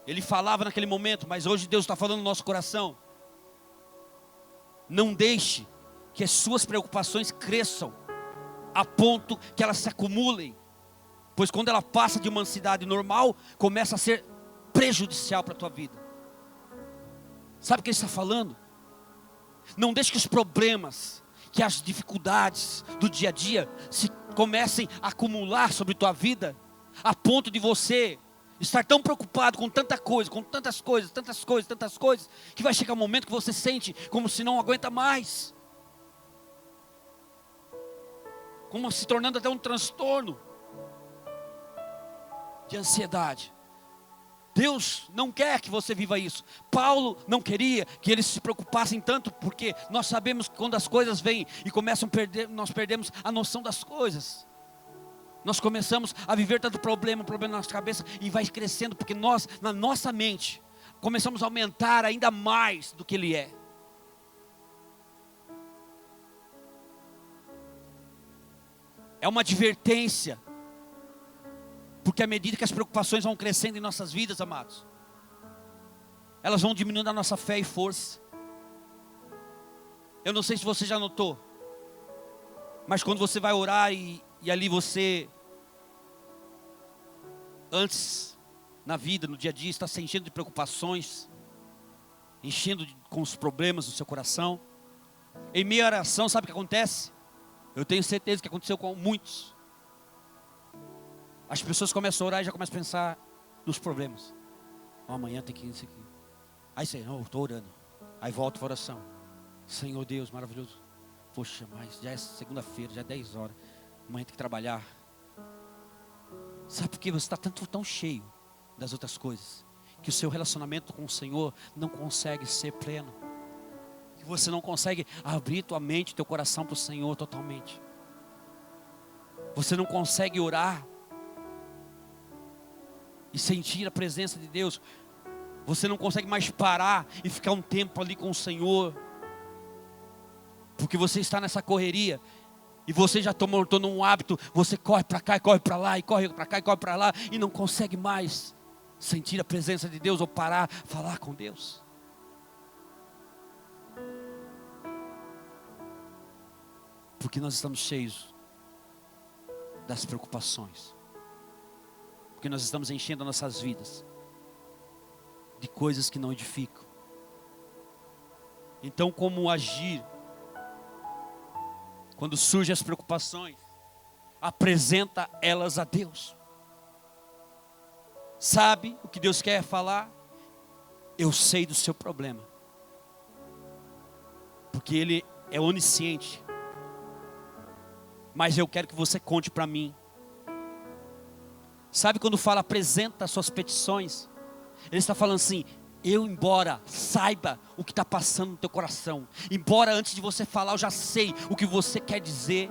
Ele falava naquele momento, mas hoje Deus está falando no nosso coração. Não deixe que as suas preocupações cresçam a ponto que elas se acumulem, pois quando ela passa de uma ansiedade normal, começa a ser prejudicial para a tua vida. Sabe o que ele está falando? Não deixe que os problemas, que as dificuldades do dia a dia se comecem a acumular sobre tua vida, a ponto de você estar tão preocupado com tanta coisa, com tantas coisas, que vai chegar um momento que você sente como se não aguenta mais, como se tornando até um transtorno de ansiedade. Deus não quer que você viva isso. Paulo não queria que eles se preocupassem tanto, porque nós sabemos que quando as coisas vêm e começam a perder, nós perdemos a noção das coisas. Nós começamos a viver tanto problema na nossa cabeça, e vai crescendo, porque nós, na nossa mente, começamos a aumentar ainda mais do que ele é. É uma advertência. Porque à medida que as preocupações vão crescendo em nossas vidas, amados, elas vão diminuindo a nossa fé e força. Eu não sei se você já notou, mas quando você vai orar e ali você, antes, na vida, no dia a dia, está se enchendo de preocupações, com os problemas do seu coração, em meio à oração, sabe o que acontece? Eu tenho certeza que aconteceu com muitos. As pessoas começam a orar e já começam a pensar nos problemas. Amanhã tem que ir isso aqui. Aí você, não, eu estou orando. Aí volta para a oração. Senhor Deus, maravilhoso. Poxa, mas já é segunda-feira, já é 10 horas. Amanhã tem que trabalhar. Sabe por que você está tão cheio das outras coisas, que o seu relacionamento com o Senhor não consegue ser pleno, que você não consegue abrir tua mente, teu coração para o Senhor totalmente. Você não consegue orar e sentir a presença de Deus. Você não consegue mais parar e ficar um tempo ali com o Senhor, porque você está nessa correria. E você já tornou um hábito, você corre para cá e corre para lá, e corre para cá e corre para lá, e não consegue mais sentir a presença de Deus ou parar, falar com Deus. Porque nós estamos cheios das preocupações. Porque nós estamos enchendo nossas vidas de coisas que não edificam. Então, como agir quando surgem as preocupações? Apresenta elas a Deus. Sabe o que Deus quer falar? Eu sei do seu problema, porque Ele é onisciente. Mas eu quero que você conte para mim. Sabe quando fala apresenta as suas petições? Ele está falando assim: embora saiba o que está passando no teu coração, embora antes de você falar eu já sei o que você quer dizer,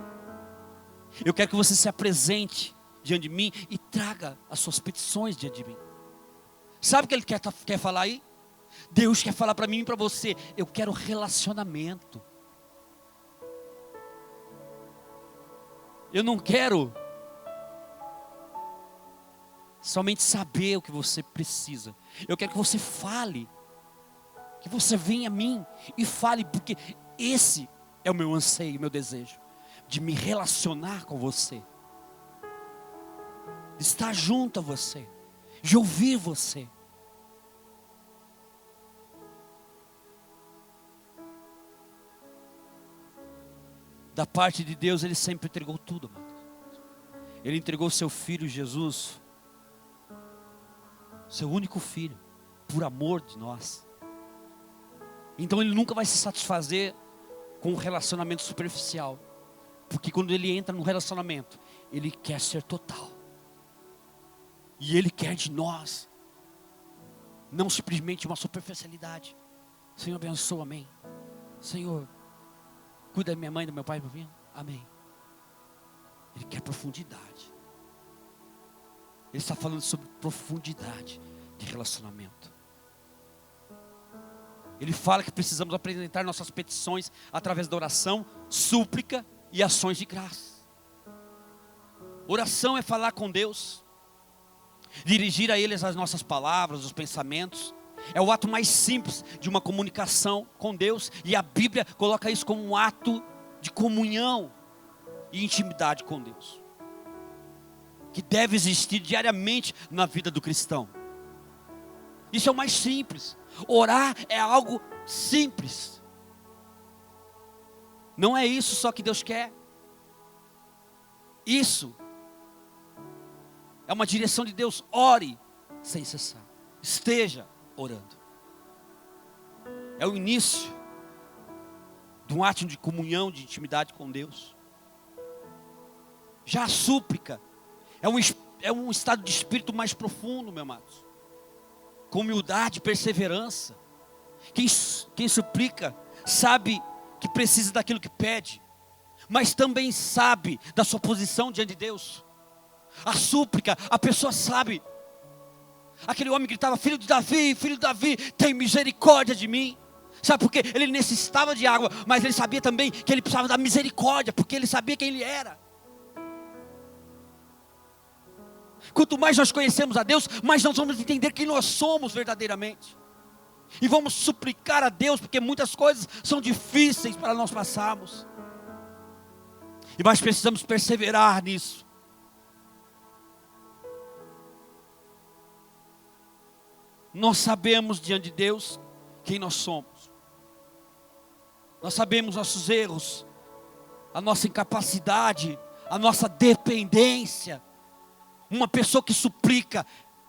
eu quero que você se apresente diante de mim e traga as suas petições diante de mim. Sabe o que Ele quer falar aí? Deus quer falar para mim e para você: eu quero relacionamento. Eu não quero somente saber o que você precisa. Eu quero que você fale, que você venha a mim e fale, porque esse é o meu anseio, o meu desejo, de me relacionar com você, de estar junto a você, de ouvir você. Da parte de Deus, Ele sempre entregou tudo, mano. Ele entregou seu Filho Jesus, seu único Filho, por amor de nós. Então Ele nunca vai se satisfazer com um relacionamento superficial, porque quando Ele entra no relacionamento, Ele quer ser total, e Ele quer de nós, não simplesmente uma superficialidade. Senhor, abençoa, amém. Senhor, cuida da minha mãe, do meu pai, amém. Ele quer profundidade. Ele está falando sobre profundidade de relacionamento. Ele fala que precisamos apresentar nossas petições através da oração, súplica e ações de graça. Oração é falar com Deus, dirigir a Ele as nossas palavras, os pensamentos. É o ato mais simples de uma comunicação com Deus, e a Bíblia coloca isso como um ato de comunhão e intimidade com Deus, que deve existir diariamente na vida do cristão. Isso é o mais simples. Orar é algo simples. Não é isso só que Deus quer. Isso é uma direção de Deus. Ore sem cessar. Esteja orando. É o início de um ato de comunhão, de intimidade com Deus. Já a súplica é um estado de espírito mais profundo, meus amados, com humildade, perseverança. Quem suplica sabe que precisa daquilo que pede, mas também sabe da sua posição diante de Deus. A súplica, a pessoa sabe. Aquele homem gritava: filho de Davi, tem misericórdia de mim. Sabe por quê? Ele necessitava de água, mas ele sabia também que ele precisava da misericórdia, porque ele sabia quem ele era. Quanto mais nós conhecemos a Deus, mais nós vamos entender quem nós somos verdadeiramente. E vamos suplicar a Deus, porque muitas coisas são difíceis para nós passarmos. E nós precisamos perseverar nisso. Nós sabemos diante de Deus quem nós somos. Nós sabemos nossos erros, a nossa incapacidade, a nossa dependência. Uma pessoa que suplica,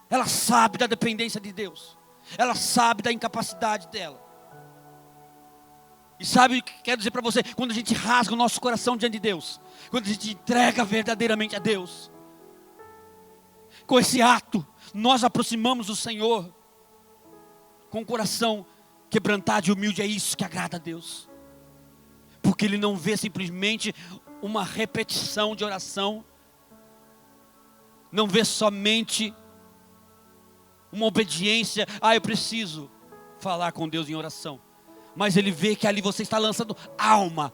ela sabe da dependência de Deus. Ela sabe da incapacidade dela. E sabe o que quero dizer para você? Quando a gente rasga o nosso coração diante de Deus, quando a gente entrega verdadeiramente a Deus, Com esse ato, nós aproximamos do Senhor com o coração quebrantado e humilde. É isso que agrada a Deus, porque Ele não vê simplesmente uma repetição de oração, não vê somente uma obediência. Eu preciso falar com Deus em oração, mas Ele vê que ali você está lançando alma,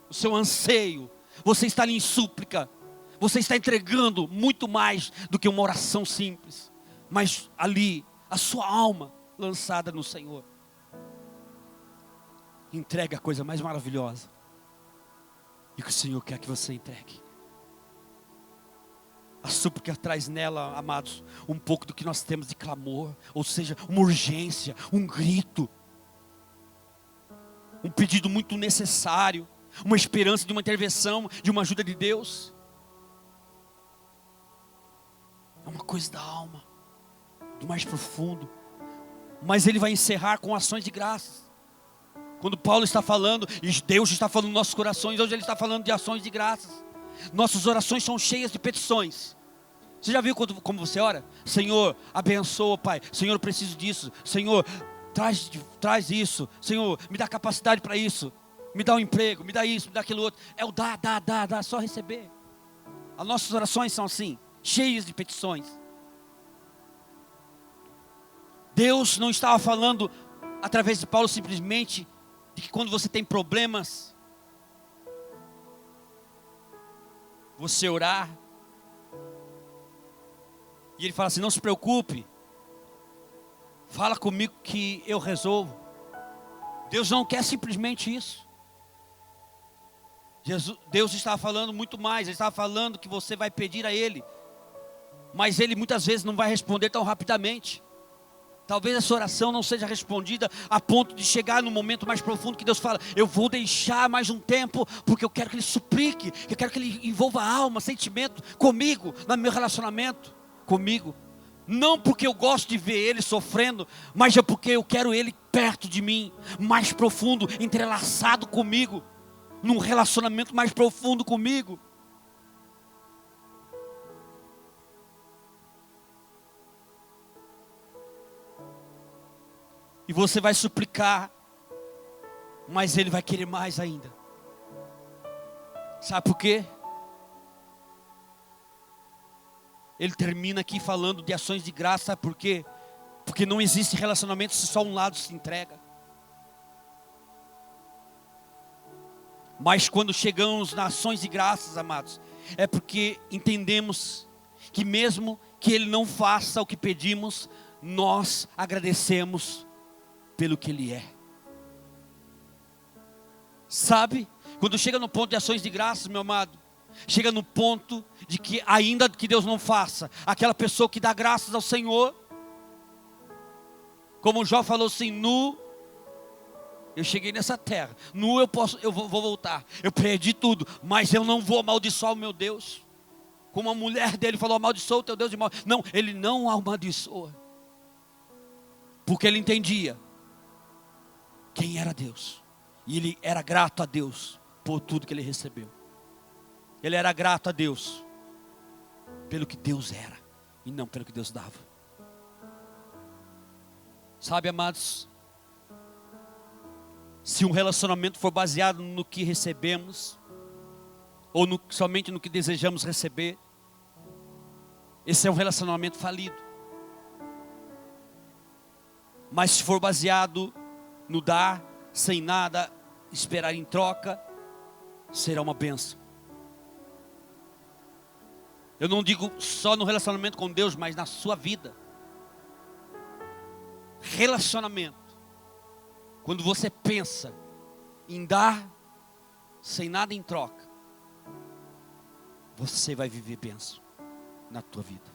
o seu anseio, você está ali em súplica, você está entregando muito mais do que uma oração simples, mas ali a sua alma lançada no Senhor. Entrega a coisa mais maravilhosa e que o Senhor quer que você entregue. A súplica traz nela, amados, um pouco do que nós temos de clamor, ou seja, uma urgência, um grito, um pedido muito necessário, uma esperança de uma intervenção, de uma ajuda de Deus. É uma coisa da alma, do mais profundo. Mas ele vai encerrar com ações de graças. Quando Paulo está falando, e Deus está falando nos nossos corações, hoje ele está falando de ações de graças. Nossas orações são cheias de petições. Você já viu como você ora? Senhor, abençoa, Pai. Senhor, eu preciso disso. Senhor, traz isso. Senhor, me dá capacidade para isso. Me dá um emprego, me dá isso, me dá aquilo outro. É o dá, só receber. As nossas orações são assim, cheias de petições. Deus não estava falando através de Paulo simplesmente de que quando você tem problemas, você orar, e ele fala assim: não se preocupe, fala comigo que eu resolvo. Deus não quer simplesmente isso. Deus estava falando muito mais. Ele estava falando que você vai pedir a Ele, mas Ele muitas vezes não vai responder tão rapidamente. Talvez essa oração não seja respondida a ponto de chegar no momento mais profundo que Deus fala: eu vou deixar mais um tempo, porque eu quero que Ele suplique, eu quero que Ele envolva alma, sentimento comigo, no meu relacionamento comigo. Não porque eu gosto de ver Ele sofrendo, mas é porque eu quero Ele perto de mim, mais profundo, entrelaçado comigo, num relacionamento mais profundo comigo. E você vai suplicar, mas Ele vai querer mais ainda. Sabe por quê? Ele termina aqui falando de ações de graça. Sabe por quê? Porque não existe relacionamento se só um lado se entrega. Mas quando chegamos nas ações de graças, amados, é porque entendemos que mesmo que Ele não faça o que pedimos, nós agradecemos pelo que Ele é. Sabe? Quando chega no ponto de ações de graças, meu amado, chega no ponto de que ainda que Deus não faça, aquela pessoa que dá graças ao Senhor, como Jó falou assim: nu eu cheguei nessa terra, nu eu vou voltar, eu perdi tudo, mas eu não vou amaldiçoar o meu Deus. Como a mulher dele falou: amaldiçoa o teu Deus de mal. Não, ele não amaldiçoa, porque ele entendia quem era Deus, e ele era grato a Deus por tudo que ele recebeu. Ele era grato a Deus pelo que Deus era, e não pelo que Deus dava. Sabe, amados, se um relacionamento for baseado no que recebemos, ou somente no que desejamos receber, esse é um relacionamento falido. Mas se for baseado no dar, sem nada esperar em troca, será uma bênção. Eu não digo só no relacionamento com Deus, mas na sua vida. Relacionamento, quando você pensa em dar sem nada em troca, você vai viver bênção na tua vida.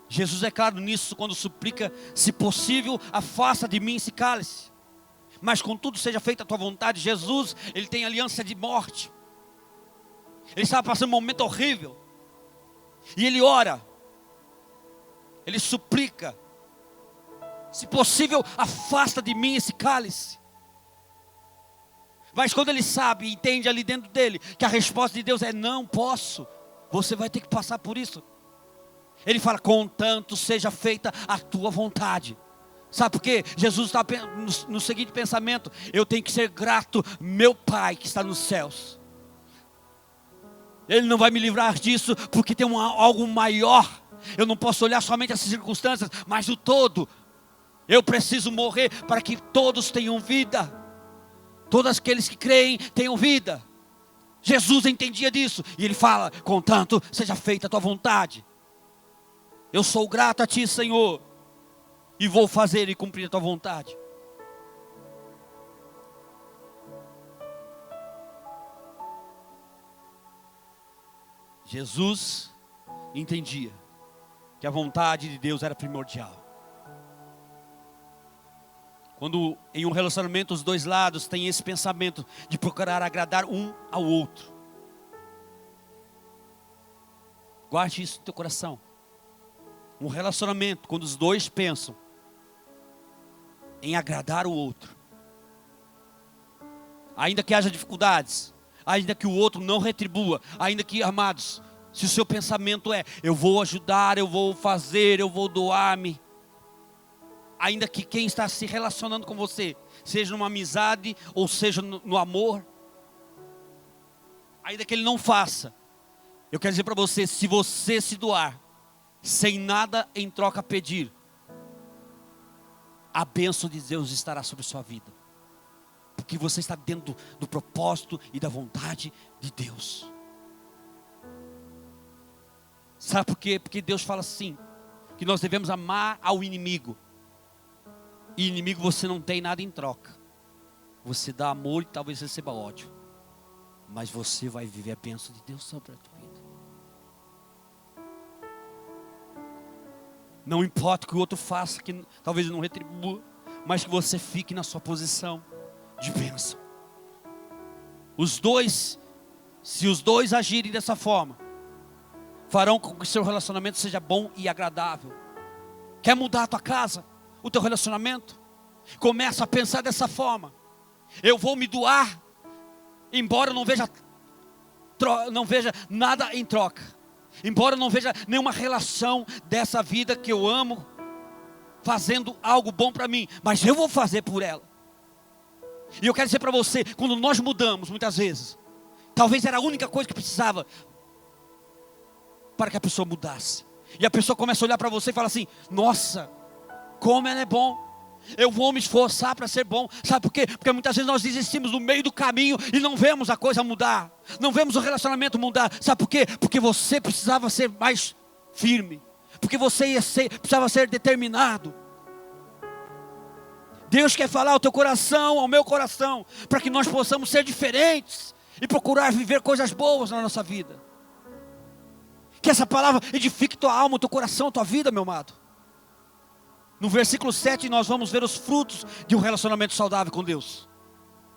Jesus é claro nisso quando suplica: se possível, afasta de mim esse cálice, mas contudo seja feita a tua vontade. Jesus, ele tem aliança de morte. Ele estava passando um momento horrível, e ele ora, ele suplica: se possível, afasta de mim esse cálice. Mas quando ele sabe e entende ali dentro dele que a resposta de Deus é: não posso, você vai ter que passar por isso. Ele fala, contanto seja feita a tua vontade. Sabe por quê? Jesus está no seguinte pensamento: eu tenho que ser grato, meu Pai que está nos céus. Ele não vai me livrar disso, porque tem algo maior. Eu não posso olhar somente as circunstâncias, mas o todo. Eu preciso morrer para que todos tenham vida. Todos aqueles que creem tenham vida. Jesus entendia disso. E ele fala, contanto seja feita a tua vontade. Eu sou grato a ti, Senhor, e vou fazer e cumprir a tua vontade. Jesus entendia que a vontade de Deus era primordial. Quando em um relacionamento os dois lados têm esse pensamento de procurar agradar um ao outro, guarde isso no teu coração. Um relacionamento, quando os dois pensam em agradar o outro, ainda que haja dificuldades, ainda que o outro não retribua, ainda que, amados, se o seu pensamento é, eu vou ajudar, eu vou fazer, eu vou doar-me, ainda que quem está se relacionando com você, seja numa amizade ou seja no amor, ainda que ele não faça, eu quero dizer para você, se você se doar, sem nada em troca a pedir, a bênção de Deus estará sobre a sua vida. Porque você está dentro do propósito e da vontade de Deus. Sabe por quê? Porque Deus fala assim, que nós devemos amar ao inimigo. E inimigo você não tem nada em troca. Você dá amor e talvez receba ódio. Mas você vai viver a bênção de Deus sobre a tua vida. Não importa o que o outro faça, que talvez não retribua, mas que você fique na sua posição de bênção. Os dois, se os dois agirem dessa forma, farão com que o seu relacionamento seja bom e agradável. Quer mudar a tua casa, o teu relacionamento? Começa a pensar dessa forma. Eu vou me doar, embora eu não veja nada em troca. Embora eu não veja nenhuma relação dessa vida que eu amo, fazendo algo bom para mim, mas eu vou fazer por ela. E eu quero dizer para você, quando nós mudamos muitas vezes, talvez era a única coisa que precisava para que a pessoa mudasse. E a pessoa começa a olhar para você e fala assim, nossa, como ela é bom. Eu vou me esforçar para ser bom. Sabe por quê? Porque muitas vezes nós desistimos no meio do caminho e não vemos a coisa mudar. Não vemos o relacionamento mudar. Sabe por quê? Porque você precisava ser mais firme. Porque você precisava ser determinado. Deus quer falar ao teu coração, ao meu coração, para que nós possamos ser diferentes e procurar viver coisas boas na nossa vida. Que essa palavra edifique tua alma, teu coração, tua vida, meu amado. No versículo 7 nós vamos ver os frutos de um relacionamento saudável com Deus.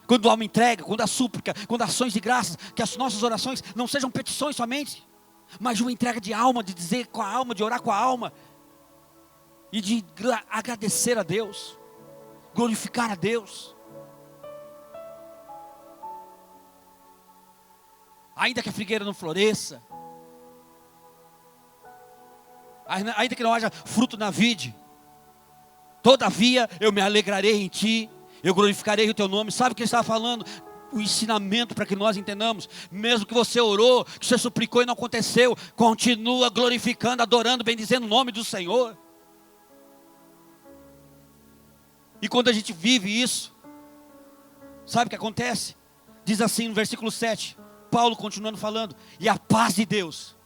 Quando há uma entrega, quando há súplica, quando há ações de graças, que as nossas orações não sejam petições somente, mas uma entrega de alma, de dizer com a alma, de orar com a alma, e de agradecer a Deus, glorificar a Deus. Ainda que a figueira não floresça, ainda que não haja fruto na vide, todavia eu me alegrarei em ti, eu glorificarei o teu nome. Sabe o que ele estava falando? O ensinamento para que nós entendamos. Mesmo que você orou, que você suplicou e não aconteceu, continua glorificando, adorando, bendizendo o nome do Senhor. E quando a gente vive isso, sabe o que acontece? Diz assim no versículo 7, Paulo continuando falando, e a paz de Deus,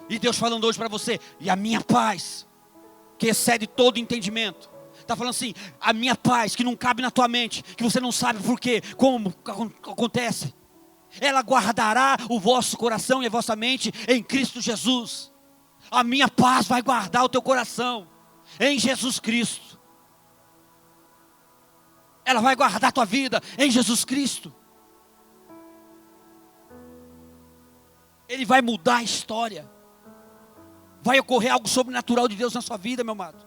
e Deus falando hoje para você, e a minha paz, que excede todo entendimento, está falando assim, a minha paz que não cabe na tua mente, que você não sabe por quê, como acontece, ela guardará o vosso coração e a vossa mente em Cristo Jesus. A minha paz vai guardar o teu coração em Jesus Cristo. Ela vai guardar a tua vida em Jesus Cristo. Ele vai mudar a história. Vai ocorrer algo sobrenatural de Deus na sua vida, meu amado.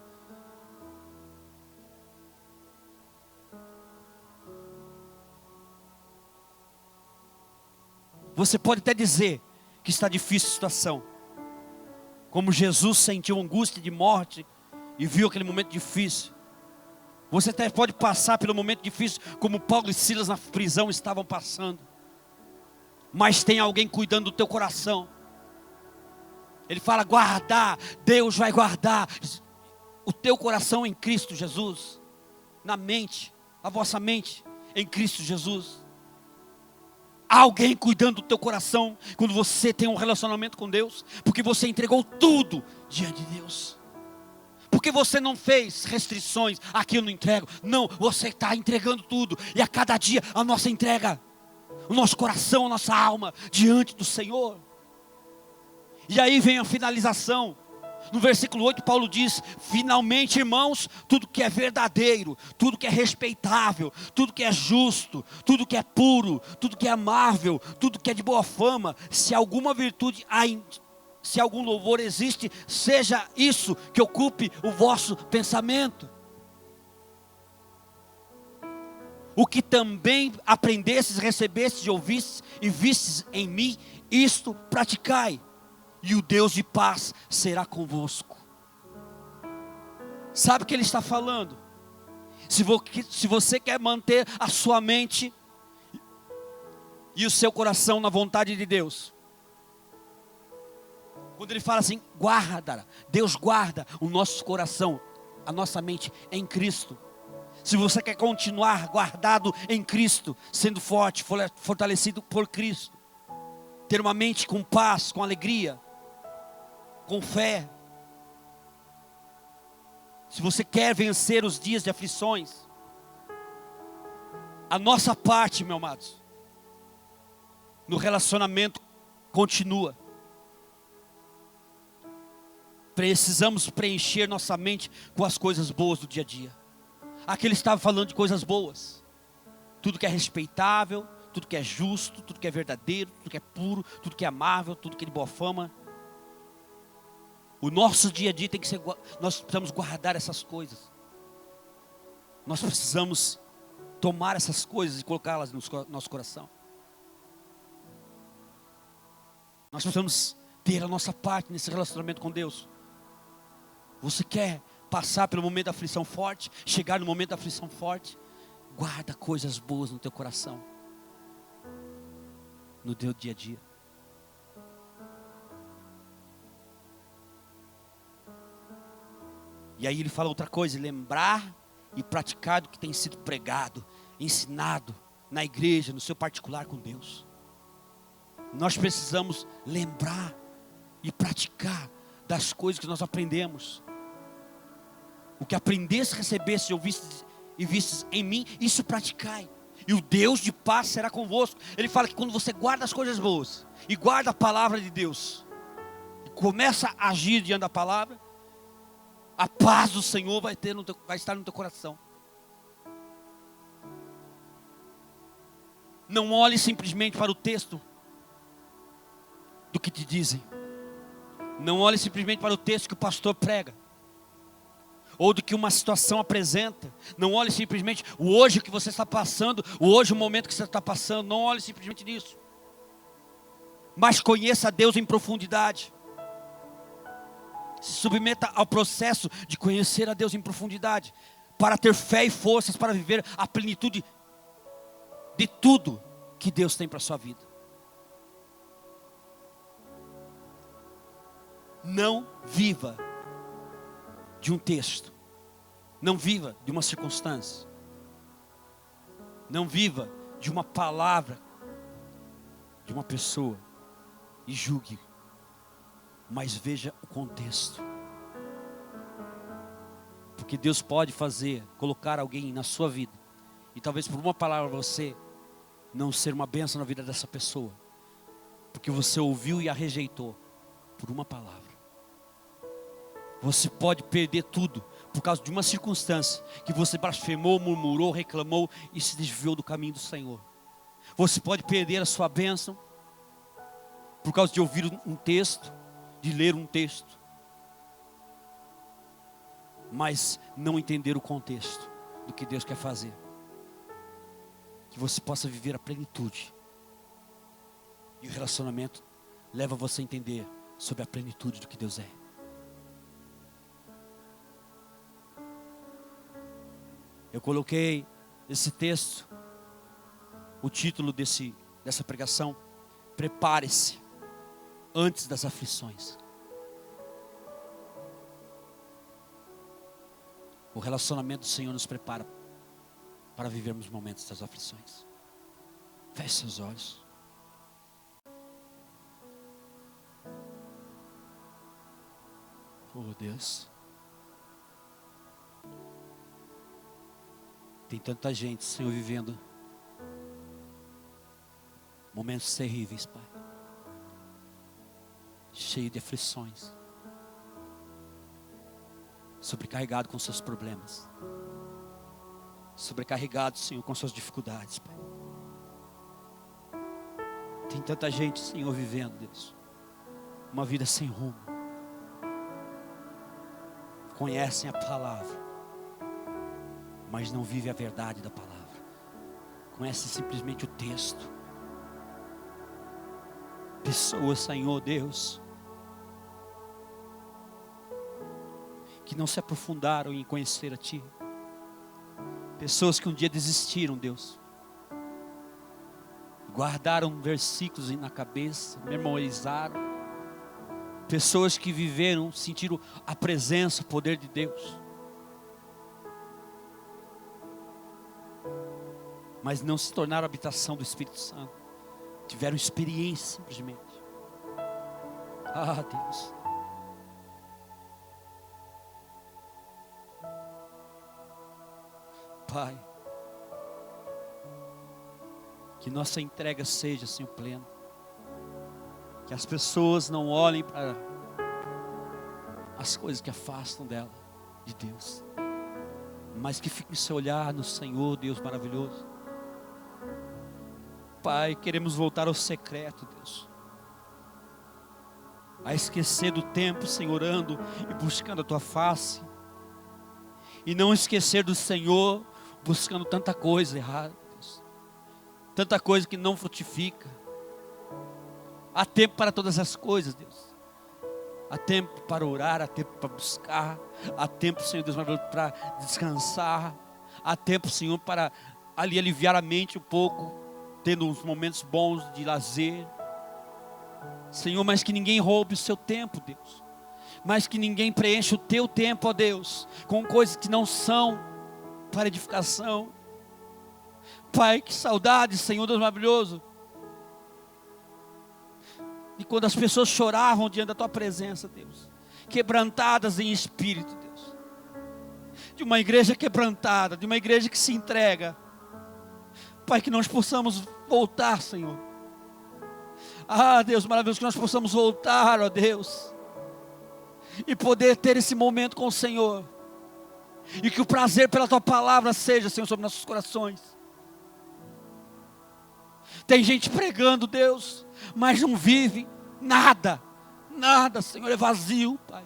Você pode até dizer que está difícil a situação. Como Jesus sentiu angústia de morte e viu aquele momento difícil. Você até pode passar pelo momento difícil, como Paulo e Silas na prisão estavam passando. Mas tem alguém cuidando do teu coração. Ele fala: guardar, Deus vai guardar o teu coração em Cristo Jesus. Na mente, a vossa mente em Cristo Jesus. Há alguém cuidando do teu coração quando você tem um relacionamento com Deus. Porque você entregou tudo diante de Deus. Porque você não fez restrições, aqui eu não entrego. Não, você está entregando tudo. E a cada dia a nossa entrega, o nosso coração, a nossa alma diante do Senhor. E aí vem a finalização. No versículo 8 Paulo diz: finalmente, irmãos, tudo que é verdadeiro, tudo que é respeitável, tudo que é justo, tudo que é puro, tudo que é amável, tudo que é de boa fama, se alguma virtude há se algum louvor existe, seja isso que ocupe o vosso pensamento. O que também aprendestes, recebestes e ouvistes e vistes em mim, isto praticai, e o Deus de paz será convosco. Sabe o que ele está falando? Se você quer manter a sua mente e o seu coração na vontade de Deus, quando ele fala assim, guarda, Deus guarda o nosso coração, a nossa mente em Cristo. Se você quer continuar guardado em Cristo, sendo forte, fortalecido por Cristo, ter uma mente com paz, com alegria, com fé. Se você quer vencer os dias de aflições, a nossa parte, meus amados, no relacionamento continua. Precisamos preencher nossa mente com as coisas boas do dia a dia. Aqui ele estava falando de coisas boas. Tudo que é respeitável, tudo que é justo, tudo que é verdadeiro, tudo que é puro, tudo que é amável, tudo que é de boa fama. O nosso dia a dia tem que ser, nós precisamos guardar essas coisas. Nós precisamos tomar essas coisas e colocá-las no nosso coração. Nós precisamos ter a nossa parte nesse relacionamento com Deus. Você quer passar pelo momento da aflição forte, chegar no momento da aflição forte, guarda coisas boas no teu coração, no teu dia a dia. E aí ele fala outra coisa: lembrar e praticar do que tem sido pregado, ensinado na igreja, no seu particular com Deus. Nós precisamos lembrar e praticar das coisas que nós aprendemos. O que aprendeste, recebeste e vistes em mim, isso praticai, e o Deus de paz será convosco. Ele fala que quando você guarda as coisas boas e guarda a palavra de Deus e começa a agir diante da palavra, a paz do Senhor vai estar no teu coração. Não olhe simplesmente para o texto do que te dizem. Não olhe simplesmente para o texto que o pastor prega, ou do que uma situação apresenta. Não olhe simplesmente o hoje que você está passando, o hoje o momento que você está passando. Não olhe simplesmente nisso. Mas conheça a Deus em profundidade. Se submeta ao processo de conhecer a Deus em profundidade, para ter fé e forças para viver a plenitude de tudo que Deus tem para a sua vida. Não viva de um texto, não viva de uma circunstância, não viva de uma palavra de uma pessoa e julgue, mas veja o contexto. Porque Deus pode colocar alguém na sua vida, e talvez por uma palavra você não ser uma bênção na vida dessa pessoa, porque você ouviu e a rejeitou por uma palavra. Você pode perder tudo por causa de uma circunstância que você blasfemou, murmurou, reclamou e se desviou do caminho do Senhor. Você pode perder a sua bênção por causa de ouvir um texto, de ler um texto, mas não entender o contexto do que Deus quer fazer. Que você possa viver a plenitude. E o relacionamento leva você a entender sobre a plenitude do que Deus é. Eu coloquei esse texto, o título dessa pregação: prepare-se antes das aflições. O relacionamento do Senhor nos prepara para vivermos momentos das aflições. Feche seus olhos. Oh Deus, tem tanta gente, Senhor, vivendo momentos terríveis, Pai, cheio de aflições, sobrecarregado com seus problemas, sobrecarregado, Senhor, com suas dificuldades, Pai. Tem tanta gente, Senhor, vivendo, Deus, uma vida sem rumo. Conhecem a palavra, mas não vivem a verdade da palavra. Conhecem simplesmente o texto. Pessoas, Senhor Deus, que não se aprofundaram em conhecer a Ti. Pessoas que um dia desistiram, Deus. Guardaram versículos na cabeça, memorizaram. Pessoas que viveram, sentiram a presença, o poder de Deus. Mas não se tornaram habitação do Espírito Santo. Tiveram experiência simplesmente. Ah, Deus. Pai, que nossa entrega seja, Senhor, plena. Que as pessoas não olhem para as coisas que afastam dela, de Deus, mas que fiquem seu olhar no Senhor, Deus maravilhoso. Pai, queremos voltar ao secreto, Deus, a esquecer do tempo, Senhor, orando e buscando a Tua face, e não esquecer do Senhor, buscando tanta coisa errada, Deus, tanta coisa que não frutifica. Há tempo para todas as coisas, Deus. Há tempo para orar, há tempo para buscar, há tempo, Senhor Deus maravilhoso, para descansar, há tempo, Senhor, para ali aliviar a mente um pouco, tendo uns momentos bons de lazer. Senhor, mas que ninguém roube o seu tempo, Deus. Mas que ninguém preencha o teu tempo, ó Deus, com coisas que não são para edificação. Pai, que saudade, Senhor Deus maravilhoso. E quando as pessoas choravam diante da Tua presença, Deus, quebrantadas em espírito, Deus, de uma igreja quebrantada, de uma igreja que se entrega, Pai, que nós possamos voltar, Senhor. Ah, Deus maravilhoso, que nós possamos voltar, ó Deus, e poder ter esse momento com o Senhor, e que o prazer pela Tua palavra seja, Senhor, sobre nossos corações. Tem gente pregando, Deus, mas não vive nada, nada, Senhor, é vazio, Pai.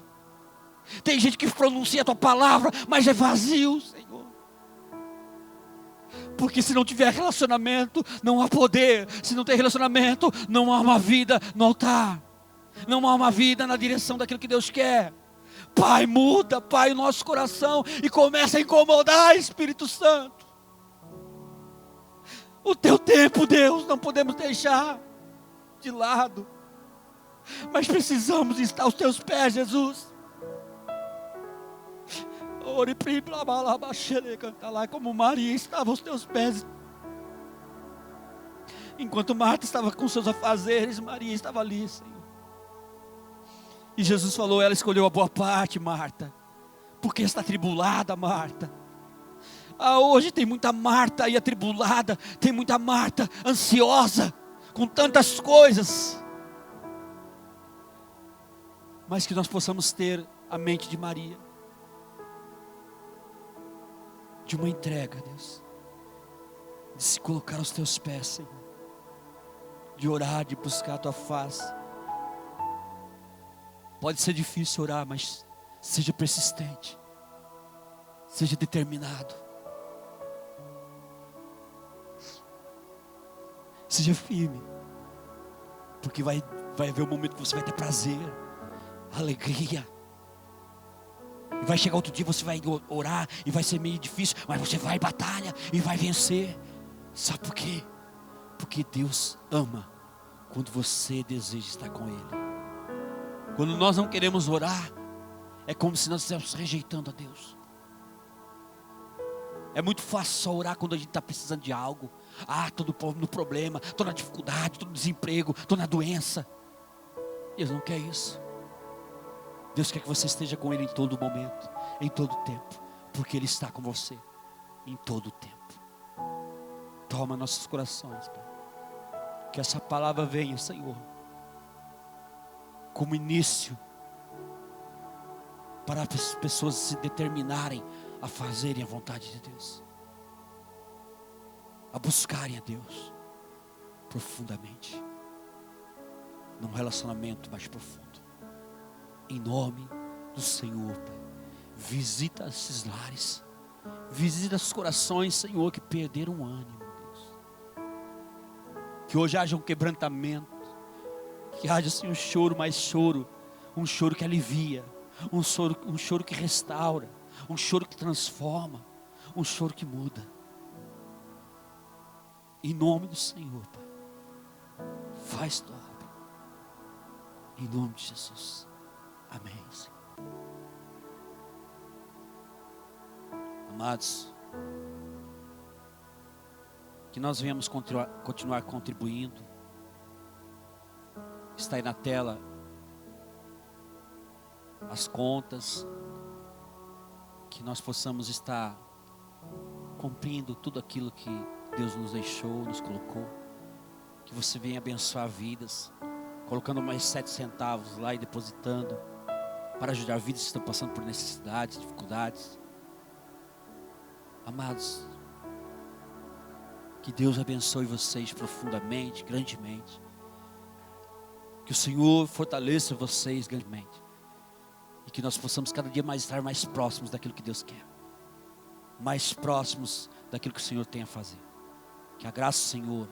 Tem gente que pronuncia a Tua palavra, mas é vazio, Senhor. Porque se não tiver relacionamento, não há poder. Se não tem relacionamento, não há uma vida no altar. Não há uma vida na direção daquilo que Deus quer. Pai, muda, Pai, o nosso coração e começa a incomodar, Espírito Santo. O Teu tempo, Deus, não podemos deixar de lado, mas precisamos estar aos Teus pés, Jesus. Canta lá como Maria estava aos Teus pés. Enquanto Marta estava com seus afazeres, Maria estava ali, Senhor. E Jesus falou, ela escolheu a boa parte, Marta, porque está atribulada, Marta. Ah, hoje tem muita Marta aí atribulada, tem muita Marta ansiosa, com tantas coisas. Mas que nós possamos ter a mente de Maria, de uma entrega, Deus, de se colocar aos Teus pés, Senhor, de orar, de buscar a Tua face. Pode ser difícil orar, mas seja persistente, seja determinado, seja firme, porque vai haver um momento que você vai ter prazer, alegria, E vai chegar outro dia, você vai orar e vai ser meio difícil, mas você vai batalha e vai vencer. Sabe por quê? Porque Deus ama quando você deseja estar com Ele. Quando nós não queremos orar, é como se nós estivéssemos rejeitando a Deus. É muito fácil só orar quando a gente está precisando de algo. Estou no problema, estou na dificuldade, estou no desemprego, estou na doença. Deus não quer isso. Deus quer que você esteja com Ele em todo momento, em todo tempo, porque Ele está com você em todo tempo. Toma nossos corações, Pai. Que essa palavra venha, Senhor, como início para as pessoas se determinarem a fazerem a vontade de Deus, a buscarem a Deus profundamente, num relacionamento mais profundo. Em nome do Senhor, Pai, visita esses lares, visita os corações, Senhor, que perderam o ânimo, Deus. Que hoje haja um quebrantamento, que haja, Senhor, choro, mais choro, um choro que alivia, um choro que restaura, um choro que transforma, um choro que muda. Em nome do Senhor, Pai, faz tua obra, em nome de Jesus. Amém, Senhor. Amados, que nós venhamos continuar contribuindo. Está aí na tela as contas, que nós possamos estar cumprindo tudo aquilo que Deus nos deixou, nos colocou. Que você venha abençoar vidas, colocando mais 7 centavos lá e depositando, para ajudar vidas que estão passando por necessidades, dificuldades. Amados, que Deus abençoe vocês profundamente, grandemente. Que o Senhor fortaleça vocês grandemente. E que nós possamos cada dia mais estar mais próximos daquilo que Deus quer. Mais próximos daquilo que o Senhor tem a fazer. Que a graça do Senhor,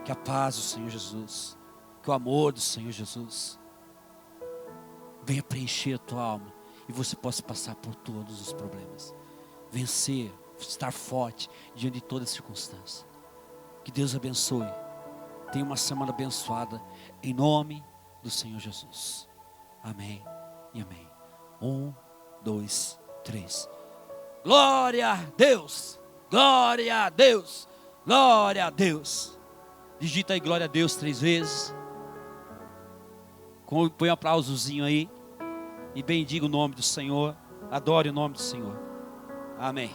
que a paz do Senhor Jesus, que o amor do Senhor Jesus venha preencher a tua alma e você possa passar por todos os problemas. Vencer, estar forte diante de toda circunstância. Que Deus abençoe. Tenha uma semana abençoada em nome do Senhor Jesus. Amém e amém. 1, 2, 3. Glória a Deus! Glória a Deus! Glória a Deus! Digita aí glória a Deus 3 vezes. Põe um aplausozinho aí. E bendiga o nome do Senhor. Adore o nome do Senhor. Amém.